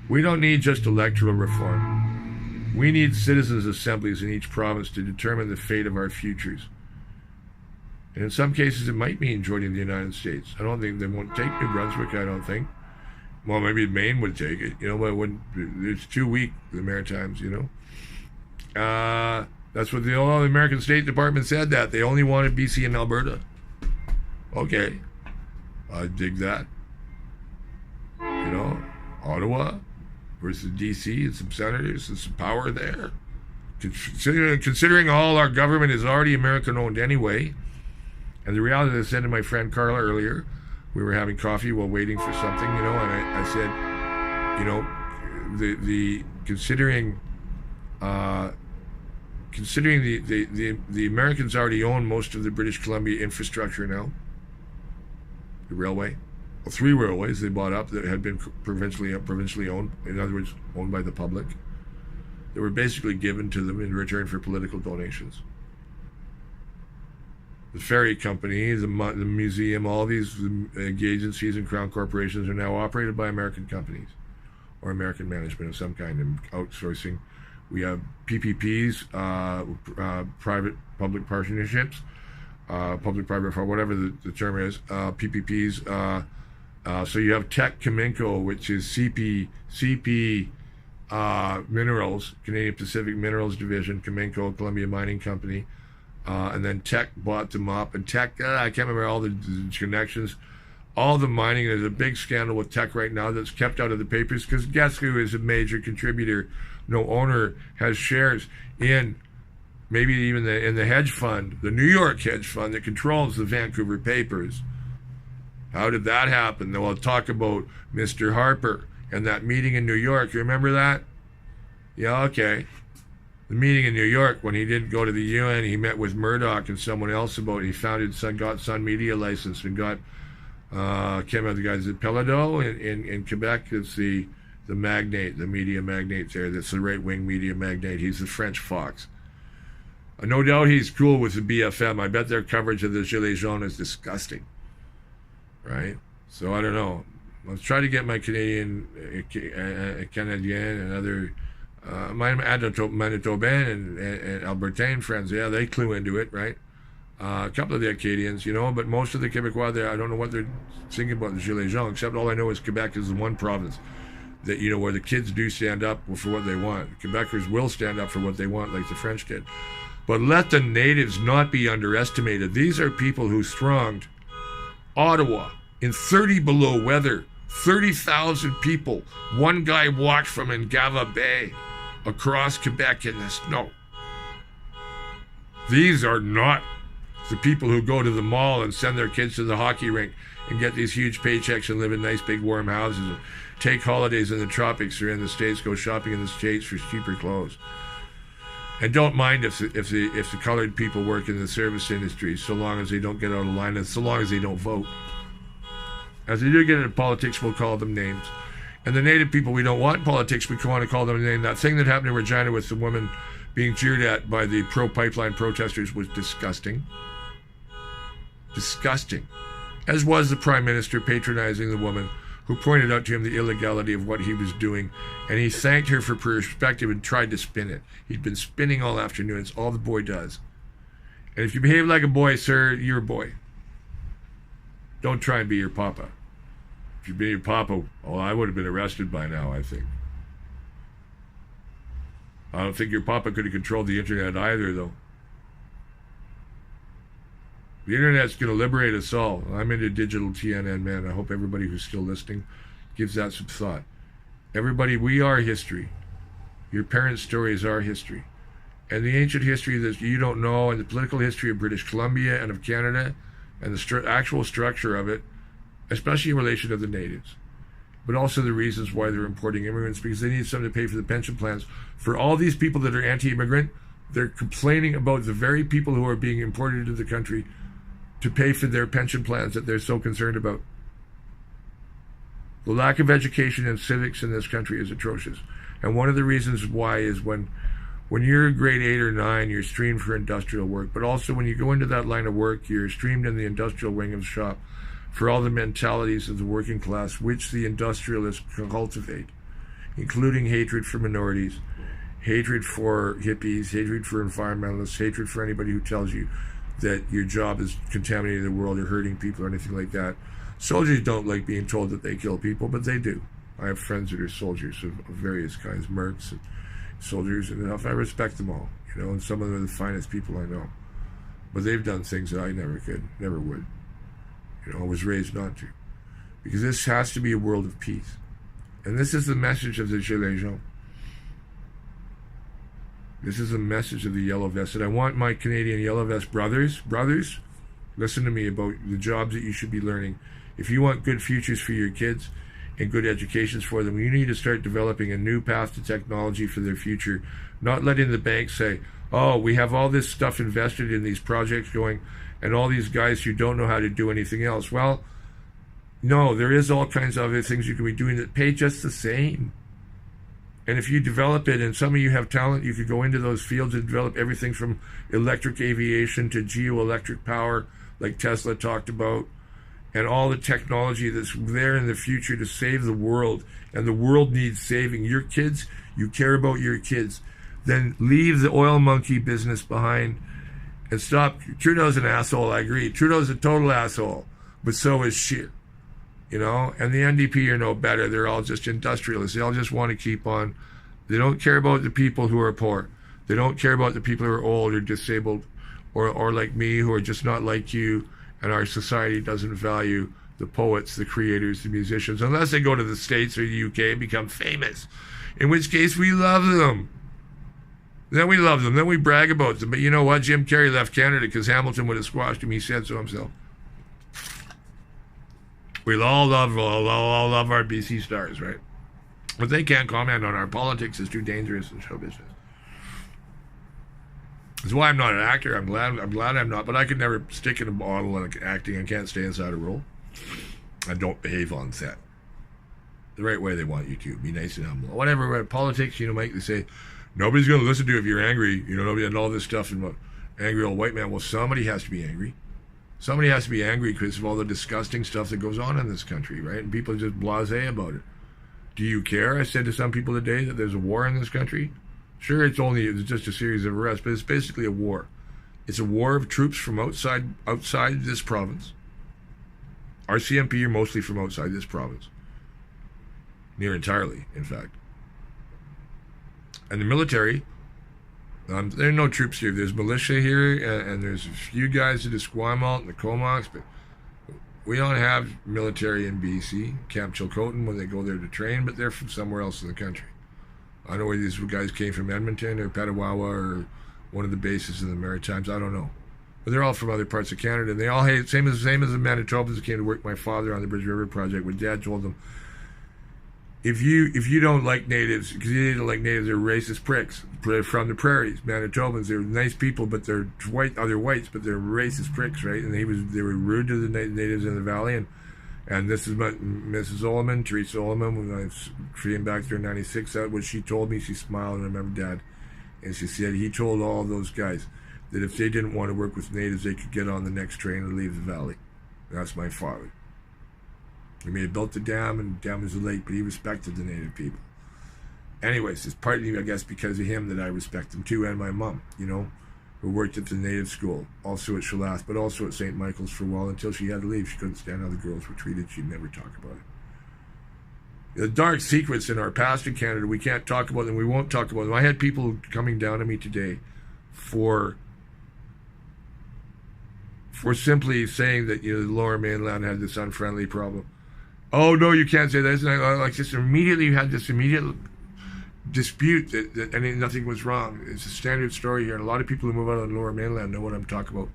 Speaker 1: We don't need just electoral reform. We need citizens' assemblies in each province to determine the fate of our futures. And in some cases, it might mean joining the United States. I don't think they won't take New Brunswick, I don't think. Well, maybe Maine would take it, but it's too weak, the Maritimes, That's what the American State Department said, that they only wanted BC and Alberta. Okay, I dig that. Ottawa versus DC and some senators and some power there. Considering all our government is already American-owned anyway, and the reality that I said to my friend Carla earlier, we were having coffee while waiting for something, and I said, considering the Americans already own most of the British Columbia infrastructure now, the railway, 3 railways they bought up that had been provincially owned, in other words, owned by the public, that were basically given to them in return for political donations. The ferry company, the museum, all these agencies and crown corporations are now operated by American companies or American management of some kind and outsourcing. We have PPPs, private-public partnerships, public-private, whatever the term is, PPPs. So you have Teck Cominco, which is CP Minerals, Canadian Pacific Minerals Division, Cominco, Columbia Mining Company. And then Teck bought them up. And Teck, I can't remember all the connections. All the mining, there's a big scandal with Teck right now that's kept out of the papers because guess who is a major contributor? No owner has shares in maybe even in the hedge fund, the New York hedge fund that controls the Vancouver papers. How did that happen? Well, I'll talk about Mr. Harper and that meeting in New York. You remember that? Yeah, okay. The meeting in New York, when he didn't go to the UN, he met with Murdoch and someone else about it. He got Sun Media license and got, can't remember the guys at Pelodeau in Quebec. It's the magnate, the media magnate there. That's the right-wing media magnate. He's the French Fox. No doubt he's cool with the BFM. I bet their coverage of the Gilets jaunes is disgusting. Right? So I don't know. Let's try to get my Canadian and other my Manitoban and Albertain friends, yeah, they clue into it, right? A couple of the Acadians, but most of the Quebecois there, I don't know what they're thinking about the Gilets jaunes, except all I know is Quebec is the one province that, where the kids do stand up for what they want. Quebecers will stand up for what they want, like the French did. But let the natives not be underestimated. These are people who thronged Ottawa in 30 below weather, 30,000 people. One guy walked from Ngava Bay across Quebec in the snow. These are not the people who go to the mall and send their kids to the hockey rink and get these huge paychecks and live in nice big warm houses and take holidays in the tropics or in the States, go shopping in the States for cheaper clothes. And don't mind if the colored people work in the service industry, so long as they don't get out of line and so long as they don't vote. As they do get into politics, we'll call them names. And the native people we don't want in politics, we want to call them a name. That thing that happened in Regina with the woman being jeered at by the pro-pipeline protesters was disgusting. Disgusting. As was the Prime Minister patronizing the woman who pointed out to him the illegality of what he was doing, and he thanked her for perspective and tried to spin it. He'd been spinning all afternoon. It's all the boy does. And if you behave like a boy, sir, you're a boy. Don't try and be your papa. If you'd been your papa, well, I would have been arrested by now, I think. I don't think your papa could have controlled the internet either, though. The internet's going to liberate us all. I'm into digital TNN, man. I hope everybody who's still listening gives that some thought. Everybody, we are history. Your parents' story is our history. And the ancient history that you don't know, and the political history of British Columbia and of Canada, and the actual structure of it, especially in relation to the natives. But also the reasons why they're importing immigrants, because they need something to pay for the pension plans. For all these people that are anti-immigrant, they're complaining about the very people who are being imported into the country to pay for their pension plans that they're so concerned about. The lack of education and civics in this country is atrocious. And one of the reasons why is when you're grade 8 or 9, you're streamed for industrial work. But also when you go into that line of work, you're streamed in the industrial wing of the shop for all the mentalities of the working class, which the industrialists cultivate, including hatred for minorities, hatred for hippies, hatred for environmentalists, hatred for anybody who tells you that your job is contaminating the world or hurting people or anything like that. Soldiers don't like being told that they kill people, but they do. I have friends that are soldiers of various kinds, mercs and soldiers, and I respect them all, you know, and some of them are the finest people I know. But they've done things that I never could, never would. You know, I was raised not to. Because this has to be a world of peace. And this is the message of the Gilets jaunes. This is the message of the Yellow Vest. And I want my Canadian Yellow Vest brothers, listen to me about the jobs that you should be learning. If you want good futures for your kids and good educations for them, you need to start developing a new path to technology for their future. Not letting the banks say, oh, we have all this stuff invested in these projects going, and all these guys who don't know how to do anything else. Well, no, there is all kinds of other things you can be doing that pay just the same. And if you develop it, and some of you have talent, you could go into those fields and develop everything from electric aviation to geoelectric power, like Tesla talked about, and all the technology that's there in the future to save the world. And the world needs saving. Your kids, you care about your kids. Then leave the oil monkey business behind and stop. Trudeau's an asshole, I agree. Trudeau's a total asshole, but so is she. You know, and the NDP are no better. They're all just industrialists. They all just want to keep on. They don't care about the people who are poor. They don't care about the people who are old or disabled or like me, who are just not like you. And our society doesn't value the poets, the creators, the musicians, unless they go to the States or the UK and become famous, in which case we love them. Then we love them. Then we brag about them. But you know what? Jim Carrey left Canada because Hamilton would have squashed him. He said so himself. We'll all love our BC stars, right? But they can't comment on our politics. It's too dangerous in show business. That's why I'm not an actor. I'm glad I'm not. But I could never stick in a bottle and acting. I can't stay inside a role. I don't behave on set the right way they want you to. Be nice and humble. Whatever politics, you know, Mike, they say nobody's going to listen to you if you're angry. You know, nobody and all this stuff and angry old white man. Well, somebody has to be angry. Somebody has to be angry because of all the disgusting stuff that goes on in this country, right? And people are just blasé about it. Do you care? I said to some people today that there's a war in this country. Sure, it's just a series of arrests, but it's basically a war. It's a war of troops from outside this province. RCMP are mostly from outside this province. Near entirely, in fact. And the military, there are no troops here. There's militia here, and there's a few guys at the Esquimalt and the Comox, but we don't have military in BC, Camp Chilcotin, when they go there to train, but they're from somewhere else in the country. I don't know where these guys came from, Edmonton or Petawawa or one of the bases in the Maritimes. I don't know. But they're all from other parts of Canada, and they all hate, same as the Manitobans that came to work with my father on the Bridge River Project, where Dad told them, if you don't like natives, because you don't like natives, they're racist pricks. They're from the prairies, Manitobans. They're nice people, but they're whites, but they're racist pricks, right? And they were rude to the natives in the valley. And this is Mrs. Ullman, Teresa Ullman, when I came back there in '96. That what she told me. She smiled, and I remember Dad And she said he told all those guys that if they didn't want to work with natives, they could get on the next train and leave the valley. That's my father. He may have built the dam, and the dam was a lake, but he respected the native people. Anyways, it's partly, I guess, because of him that I respect him too, and my mom, you know, who worked at the native school, also at Shalath, but also at St. Michael's for a while until she had to leave. She couldn't stand how the girls were treated. She'd never talk about it. The dark secrets in our past in Canada, we can't talk about them. We won't talk about them. I had people coming down to me today for simply saying that, you know, the Lower Mainland had this unfriendly problem. Oh, no, you can't say that. And I, like, just immediately you had this immediate dispute that and nothing was wrong. It's a standard story here, and a lot of people who move out of the Lower Mainland know what I'm talking about.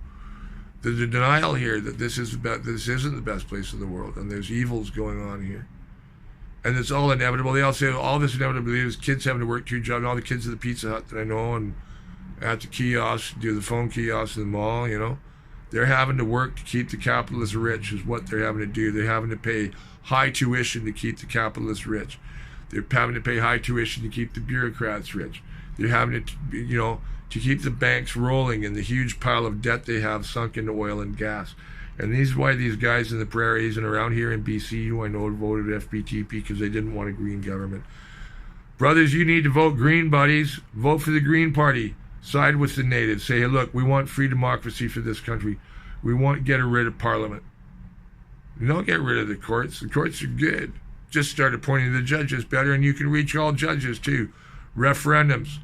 Speaker 1: There's a denial here that this isn't the best place in the world, and there's evils going on here. And it's all inevitable. They all say all this inevitably is kids having to work 2 jobs. All the kids at the Pizza Hut that I know and at the kiosk, do the phone kiosks in the mall, you know, they're having to work to keep the capitalists rich is what they're having to do. They're having to pay high tuition to keep the capitalists rich. They're having to pay high tuition to keep the bureaucrats rich. They're having to, you know, to keep the banks rolling in the huge pile of debt they have sunk into oil and gas. And this is why these guys in the prairies and around here in BC, who I know voted FPTP because they didn't want a green government. Brothers, you need to vote green, buddies. Vote for the Green Party. Side with the natives. Say, hey, look, we want free democracy for this country. We want to get rid of Parliament. You don't get rid of the courts. The courts are good. Just start appointing the judges better, and you can reach all judges too. Referendums.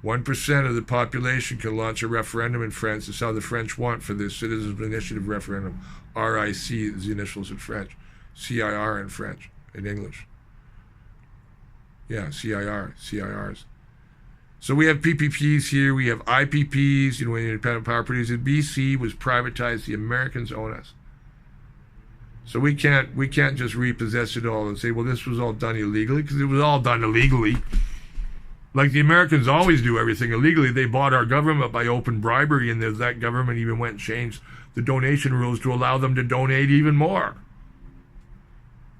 Speaker 1: 1% of the population can launch a referendum in France. That's how the French want for this Citizens Initiative referendum. RIC is the initials in French. CIR in French, in English. Yeah, CIRs. So we have PPPs here. We have IPPs, you know, independent power producers. BC was privatized. The Americans own us. So we can't just repossess it all and say, well, this was all done illegally, because it was all done illegally. Like the Americans always do everything illegally. They bought our government by open bribery, and that government even went and changed the donation rules to allow them to donate even more.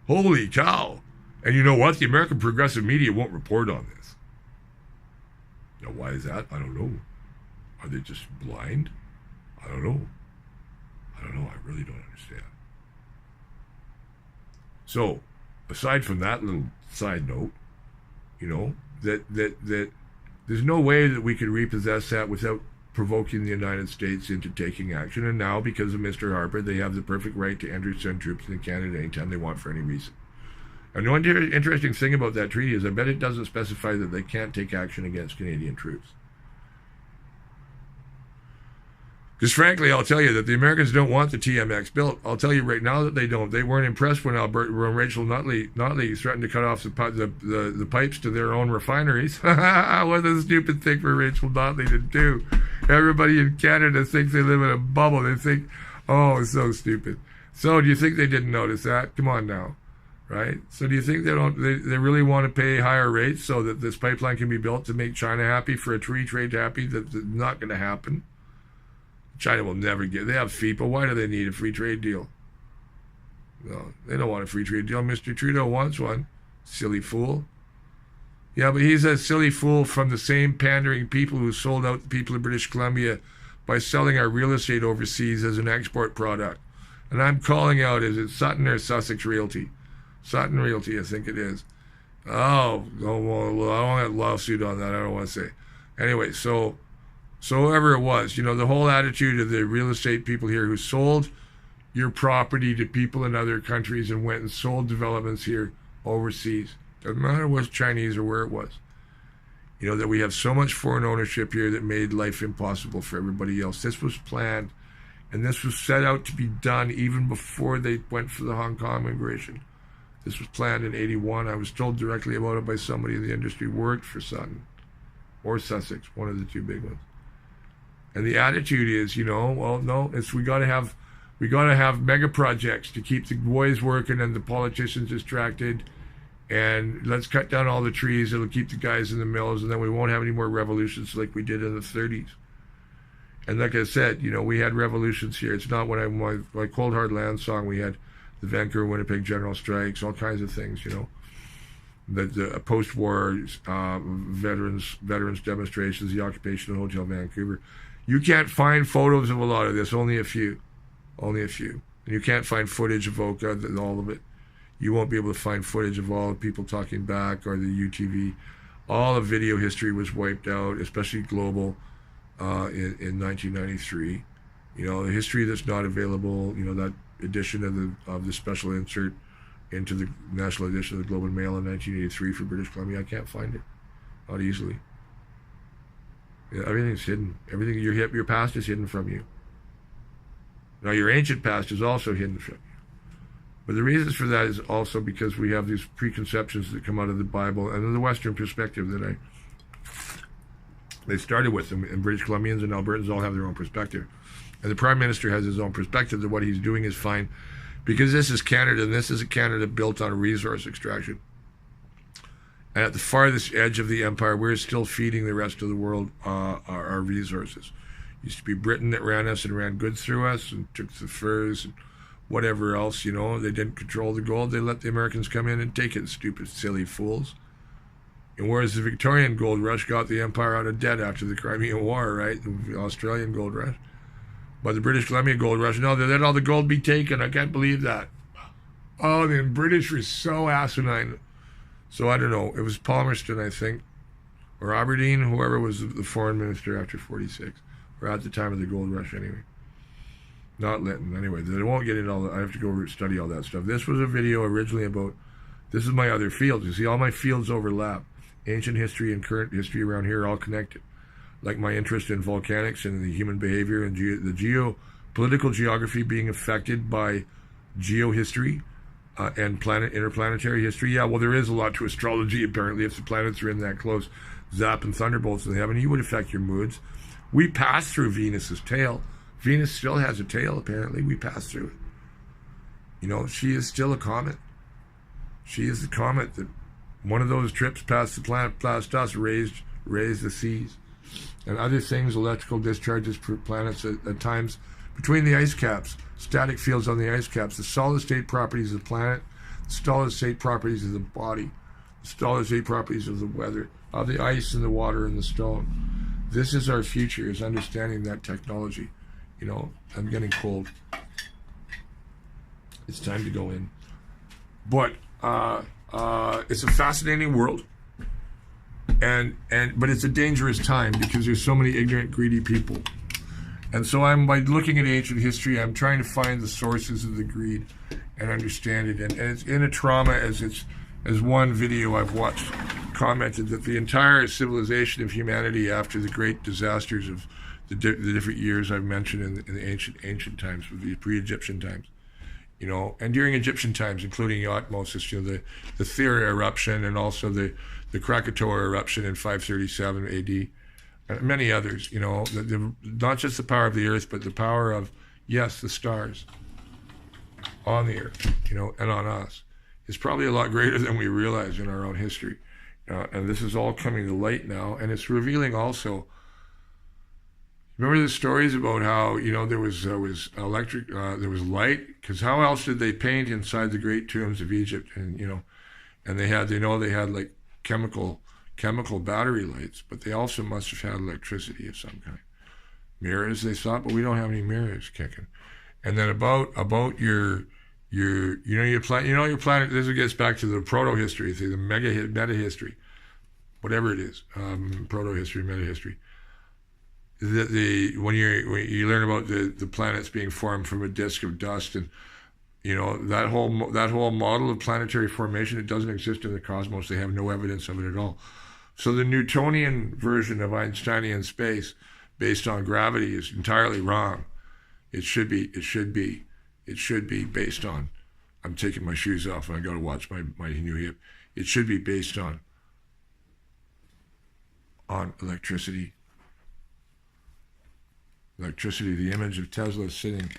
Speaker 1: Holy cow. And you know what? The American progressive media won't report on this. Now, why is that? I don't know. Are they just blind? I don't know. I really don't understand. So, aside from that little side note, you know, that there's no way that we could repossess that without provoking the United States into taking action. And now, because of Mr. Harper, they have the perfect right to enter, send troops into Canada anytime they want for any reason. And the one interesting thing about that treaty is I bet it doesn't specify that they can't take action against Canadian troops. Because frankly, I'll tell you that the Americans don't want the TMX built. I'll tell you right now that they don't. They weren't impressed when Rachel Notley threatened to cut off the pipes to their own refineries. What a stupid thing for Rachel Notley to do. Everybody in Canada thinks they live in a bubble. They think, oh, it's so stupid. So do you think they didn't notice that? Come on now. Right? So do you think they really want to pay higher rates so that this pipeline can be built to make China happy, for a free trade happy? That's not going to happen. China will never get. They have FIPA. Why do they need a free trade deal? No, they don't want a free trade deal. Mr. Trudeau wants one. Silly fool. Yeah, but he's a silly fool from the same pandering people who sold out the people of British Columbia by selling our real estate overseas as an export product. And I'm calling out, is it Sutton or Sussex Realty? Sutton Realty, I think it is. Oh, I don't have a lawsuit on that. I don't want to say. Anyway, so whoever it was, you know, the whole attitude of the real estate people here who sold your property to people in other countries and went and sold developments here overseas. Doesn't matter what's Chinese or where it was. You know, that we have so much foreign ownership here that made life impossible for everybody else. This was planned, and this was set out to be done even before they went for the Hong Kong immigration. This was planned in 81. I was told directly about it by somebody in the industry who worked for Sutton or Sussex, one of the two big ones. And the attitude is, you know, well, no, it's we got to have mega projects to keep the boys working and the politicians distracted, and let's cut down all the trees. It'll keep the guys in the mills, and then we won't have any more revolutions like we did in the 30s. And like I said, you know, we had revolutions here. It's not when my Cold Hard Land song, we had the Vancouver Winnipeg General Strikes, all kinds of things, you know. the post-war veterans demonstrations, the occupation of Hotel Vancouver. You can't find photos of a lot of this, only a few. And you can't find footage of Oka, all of it. You won't be able to find footage of all the people talking back or the UTV. All of video history was wiped out, especially global, in 1993. You know, the history that's not available, you know, that edition of the special insert into the national edition of the Globe and Mail in 1983 for British Columbia, I can't find it. Not easily. Yeah, everything's hidden. Everything, your past is hidden from you. Now, your ancient past is also hidden from you. But the reasons for that is also because we have these preconceptions that come out of the Bible and in the Western perspective that they started with them. And British Columbians and Albertans all have their own perspective. And the Prime Minister has his own perspective that what he's doing is fine because this is Canada, and this is a Canada built on resource extraction. And at the farthest edge of the empire, we're still feeding the rest of the world our resources. It used to be Britain that ran us and ran goods through us and took the furs and whatever else, you know. They didn't control the gold. They let the Americans come in and take it, stupid, silly fools. And whereas the Victorian gold rush got the empire out of debt after the Crimean War, right? The Australian gold rush. But the British Columbia gold rush, no, they let all the gold be taken. I can't believe that. Oh, the British were so asinine. So I don't know. It was Palmerston, I think, or Aberdeen, whoever was the foreign minister after 46, or at the time of the gold rush anyway. Not Lytton. Anyway, they won't get into all that. I have to go study all that stuff. This was a video originally about, this is my other fields. You see, all my fields overlap. Ancient history and current history around here are all connected. Like my interest in volcanics and the human behavior and the geopolitical geography being affected by geohistory and interplanetary history. Yeah, well, there is a lot to astrology, apparently. If the planets are in that close, zapping thunderbolts in heaven, you would affect your moods. We pass through Venus's tail. Venus still has a tail, apparently. We pass through it. You know, she is still a comet. She is the comet that one of those trips past the planet, past us, raised the seas. And other things, electrical discharges for planets at times between the ice caps, static fields on the ice caps, the solid state properties of the planet, the solid state properties of the body, the solid state properties of the weather, of the ice and the water and the stone. This is our future, is understanding that technology. You know, I'm getting cold. It's time to go in. But it's a fascinating world. But it's a dangerous time because there's so many ignorant, greedy people. And so by looking at ancient history, I'm trying to find the sources of the greed and understand it. And it's in a trauma, as one video I've watched commented, that the entire civilization of humanity after the great disasters of the different years I've mentioned in the ancient times, the pre-Egyptian times, you know, and during Egyptian times, including Yautmosis, you know, the Thira eruption and also the Krakatoa eruption in 537 AD, and many others, you know, not just the power of the earth, but the power of, yes, the stars on the earth, you know, and on us, is probably a lot greater than we realize in our own history. And this is all coming to light now, and it's revealing also. Remember the stories about how, you know, there was electric, there was light, because how else did they paint inside the great tombs of Egypt? And, you know, and they had like chemical battery lights, but they also must have had electricity of some kind. Mirrors, they thought, but we don't have any mirrors kicking. And then about your planet. This gets back to the proto-history, the meta-history, whatever it is, proto-history, meta-history. When you learn about the planets being formed from a disk of dust, and you know that whole model of planetary formation, it doesn't exist in the cosmos. They have no evidence of it at all. So the Newtonian version of Einsteinian space, based on gravity, is entirely wrong. It should be based on. I'm taking my shoes off and I got to watch my new hip. It should be based on electricity. Electricity, the image of Tesla sitting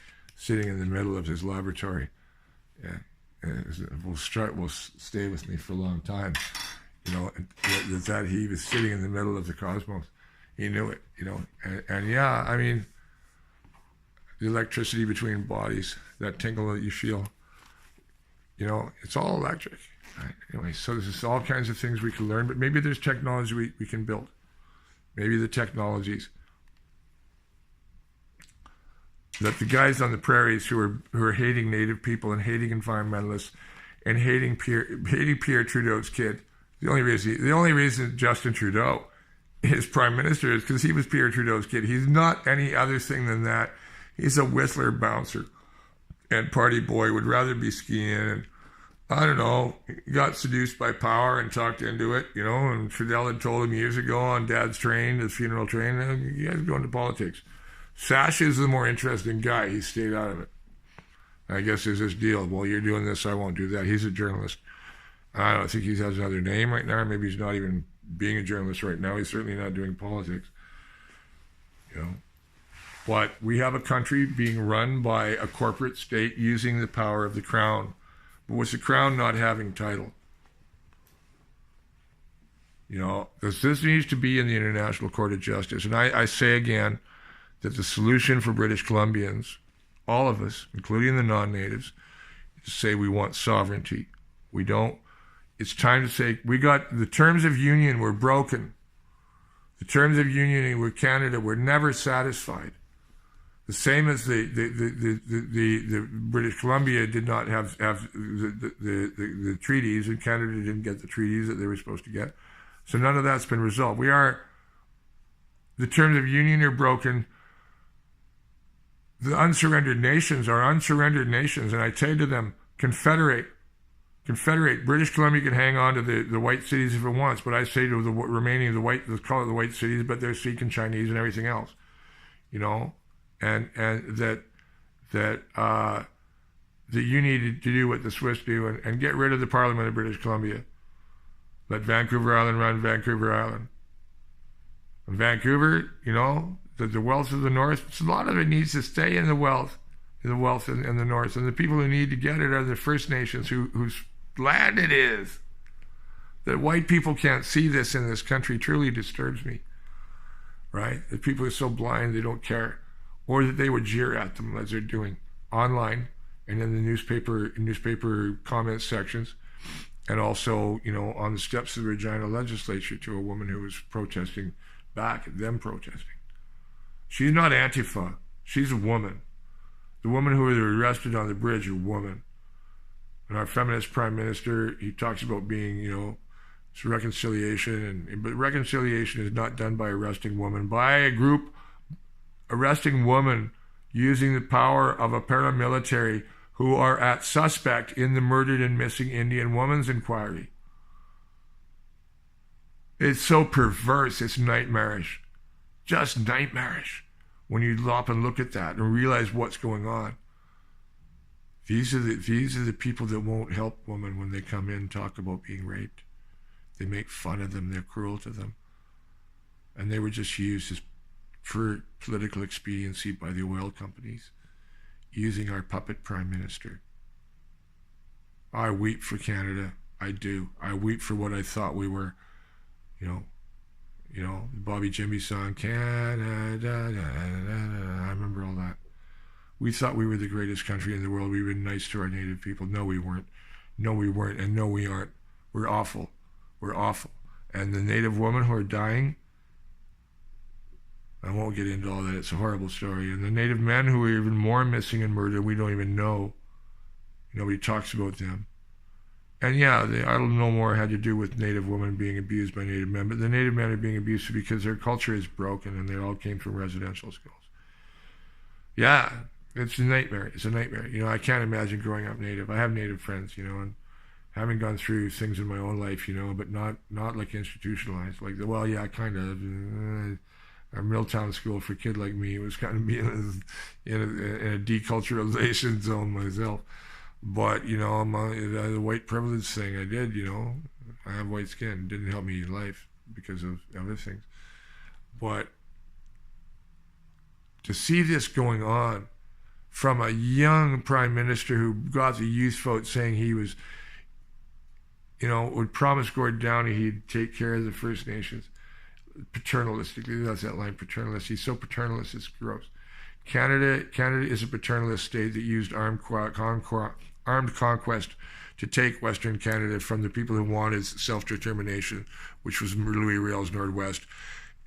Speaker 1: in the middle of his laboratory. Yeah, and will stay with me for a long time. You know, that he was sitting in the middle of the cosmos. He knew it, you know. And yeah, I mean, the electricity between bodies, that tingle that you feel, you know, it's all electric. Right? Anyway, so there's all kinds of things we can learn, but maybe there's technology we can build. Maybe the technologies that the guys on the prairies who are hating Native people and hating environmentalists and hating Pierre Trudeau's kid. The only reason Justin Trudeau is prime minister is because he was Pierre Trudeau's kid. He's not any other thing than that. He's a Whistler bouncer and party boy, would rather be skiing. And I don't know, he got seduced by power and talked into it, and Fidel had told him years ago on Dad's train, his funeral train, you guys go into politics. Sash is the more interesting guy. He stayed out of it. I guess there's this deal. Well, you're doing this, I won't do that. He's a journalist. I don't think he has another name right now. Maybe he's not even being a journalist right now. He's certainly not doing politics. But we have a country being run by a corporate state using the power of the crown. But with the crown not having title. This needs to be in the International Court of Justice. And I say again that the solution for British Columbians, all of us, including the non-natives, is to say we want sovereignty. We don't. It's time to say the terms of union were broken. The terms of union with Canada were never satisfied. The same as the British Columbia did not have the treaties, and Canada didn't get the treaties that they were supposed to get. So none of that's been resolved. The terms of union are broken. The unsurrendered nations are unsurrendered nations, and I say to them, confederate. British Columbia can hang on to the white cities if it wants, but I say to the remaining of the white, let's call it the white cities, but they're Sikh and Chinese and everything else, and that you need to do what the Swiss do and get rid of the Parliament of British Columbia. Let Vancouver Island run Vancouver Island. And Vancouver, the wealth of the North, a lot of it needs to stay in the wealth in the North. And the people who need to get it are the First Nations whose land it is. That white people can't see this in this country truly disturbs me. Right? That people are so blind they don't care. Or that they would jeer at them as they're doing online and in the newspaper comment sections. And also, on the steps of the Regina legislature to a woman who was protesting back at them protesting. She's not Antifa. She's a woman. The woman who was arrested on the bridge, a woman. And our feminist prime minister, he talks about being, it's reconciliation. But reconciliation is not done by arresting women. By a group arresting women using the power of a paramilitary who are at suspect in the murdered and missing Indian woman's inquiry. It's so perverse, it's nightmarish. Just nightmarish when you stop and look at that and realize what's going on. These are the people that won't help women when they come in and talk about being raped. They make fun of them, they're cruel to them. And they were just used for political expediency by the oil companies, using our puppet prime minister. I weep for Canada. I do. I weep for what I thought we were. The Bobby Jimmy song, Canada. I remember all that. We thought we were the greatest country in the world. We were nice to our native people. No, we weren't. No, we weren't. And no, we aren't. We're awful. We're awful. And the native women who are dying, I won't get into all that. It's a horrible story. And the native men who are even more missing and murdered, we don't even know. Nobody talks about them. And yeah, the Idle No More had to do with native women being abused by native men, but the native men are being abused because their culture is broken and they all came from residential schools. Yeah, it's a nightmare. It's a nightmare. I can't imagine growing up native. I have native friends, and having gone through things in my own life, but not like institutionalized. Kind of. A Milltown school for a kid like me was kind of being in a deculturalization zone myself. But, the white privilege thing I did, I have white skin. It didn't help me in life because of other things. But to see this going on from a young prime minister who got the youth vote saying he was, would promise Gordon Downie he'd take care of the First Nations. Paternalistically, that's that line, paternalist. He's so paternalist, it's gross. Canada is a paternalist state that used armed conquest to take Western Canada from the people who wanted self-determination, which was Louis Riel's Northwest,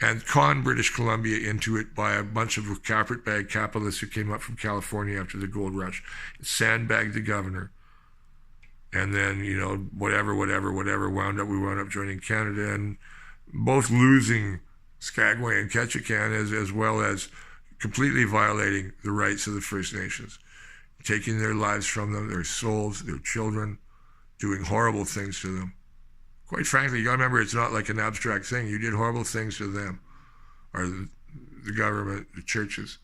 Speaker 1: and con British Columbia into it by a bunch of carpetbag capitalists who came up from California after the gold rush, sandbagged the governor, and then, you know, whatever, we wound up joining Canada, and both losing Skagway and Ketchikan, as well as completely violating the rights of the First Nations, taking their lives from them, their souls, their children, doing horrible things to them. Quite frankly, you gotta remember, it's not like an abstract thing. You did horrible things to them, or the government, the churches.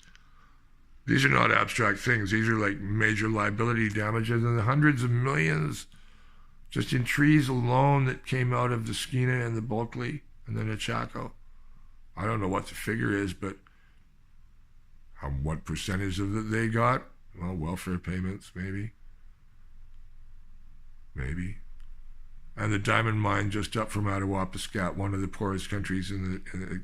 Speaker 1: These are not abstract things. These are like major liability damages in the hundreds of millions just in trees alone that came out of the Skeena and the Bulkley and the Nechako. I don't know what the figure is, but what percentage of it they got? Well, welfare payments, maybe. Maybe. And the diamond mine just up from Attawapiskat, one of the poorest countries in the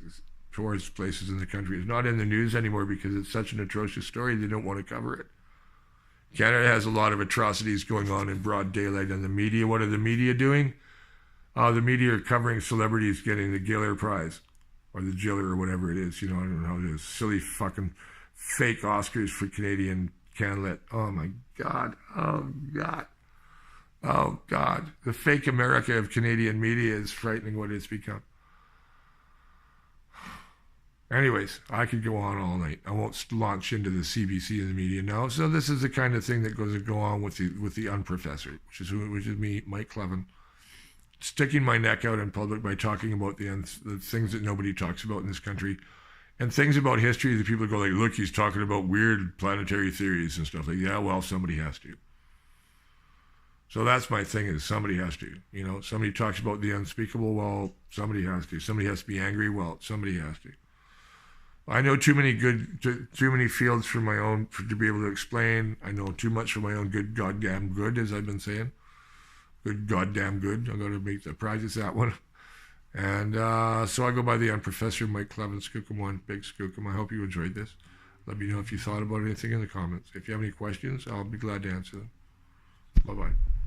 Speaker 1: poorest places in the country, is not in the news anymore because it's such an atrocious story they don't want to cover it. Canada has a lot of atrocities going on in broad daylight, and the media, what are the media doing? The media are covering celebrities getting the Giller Prize, or the Giller, or whatever it is. You know, I don't know how it is. Silly fucking fake Oscars for Canadian Canlit. Oh my God. Oh God. Oh God. The fake America of Canadian media is frightening what it's become. Anyways, I could go on all night. I won't launch into the CBC and the media now. So this is the kind of thing that goes to go on with the unprofessor, which is me, Mike Clevin, sticking my neck out in public by talking about the things that nobody talks about in this country, and things about history that people go like, look, he's talking about weird planetary theories and stuff like, yeah, well, somebody has to. So that's my thing, is somebody has to. You know, somebody talks about the unspeakable, well, somebody has to. Somebody has to be angry, well, somebody has to. I know too many fields for my own to be able to explain. I know too much for my own good goddamn good, as I've been saying. Good goddamn good. I'm going to practice that one. And so I go by the Professor Mike Clevin, Skookum1, Big Skookum. I hope you enjoyed this. Let me know if you thought about anything in the comments. If you have any questions, I'll be glad to answer them. Bye-bye.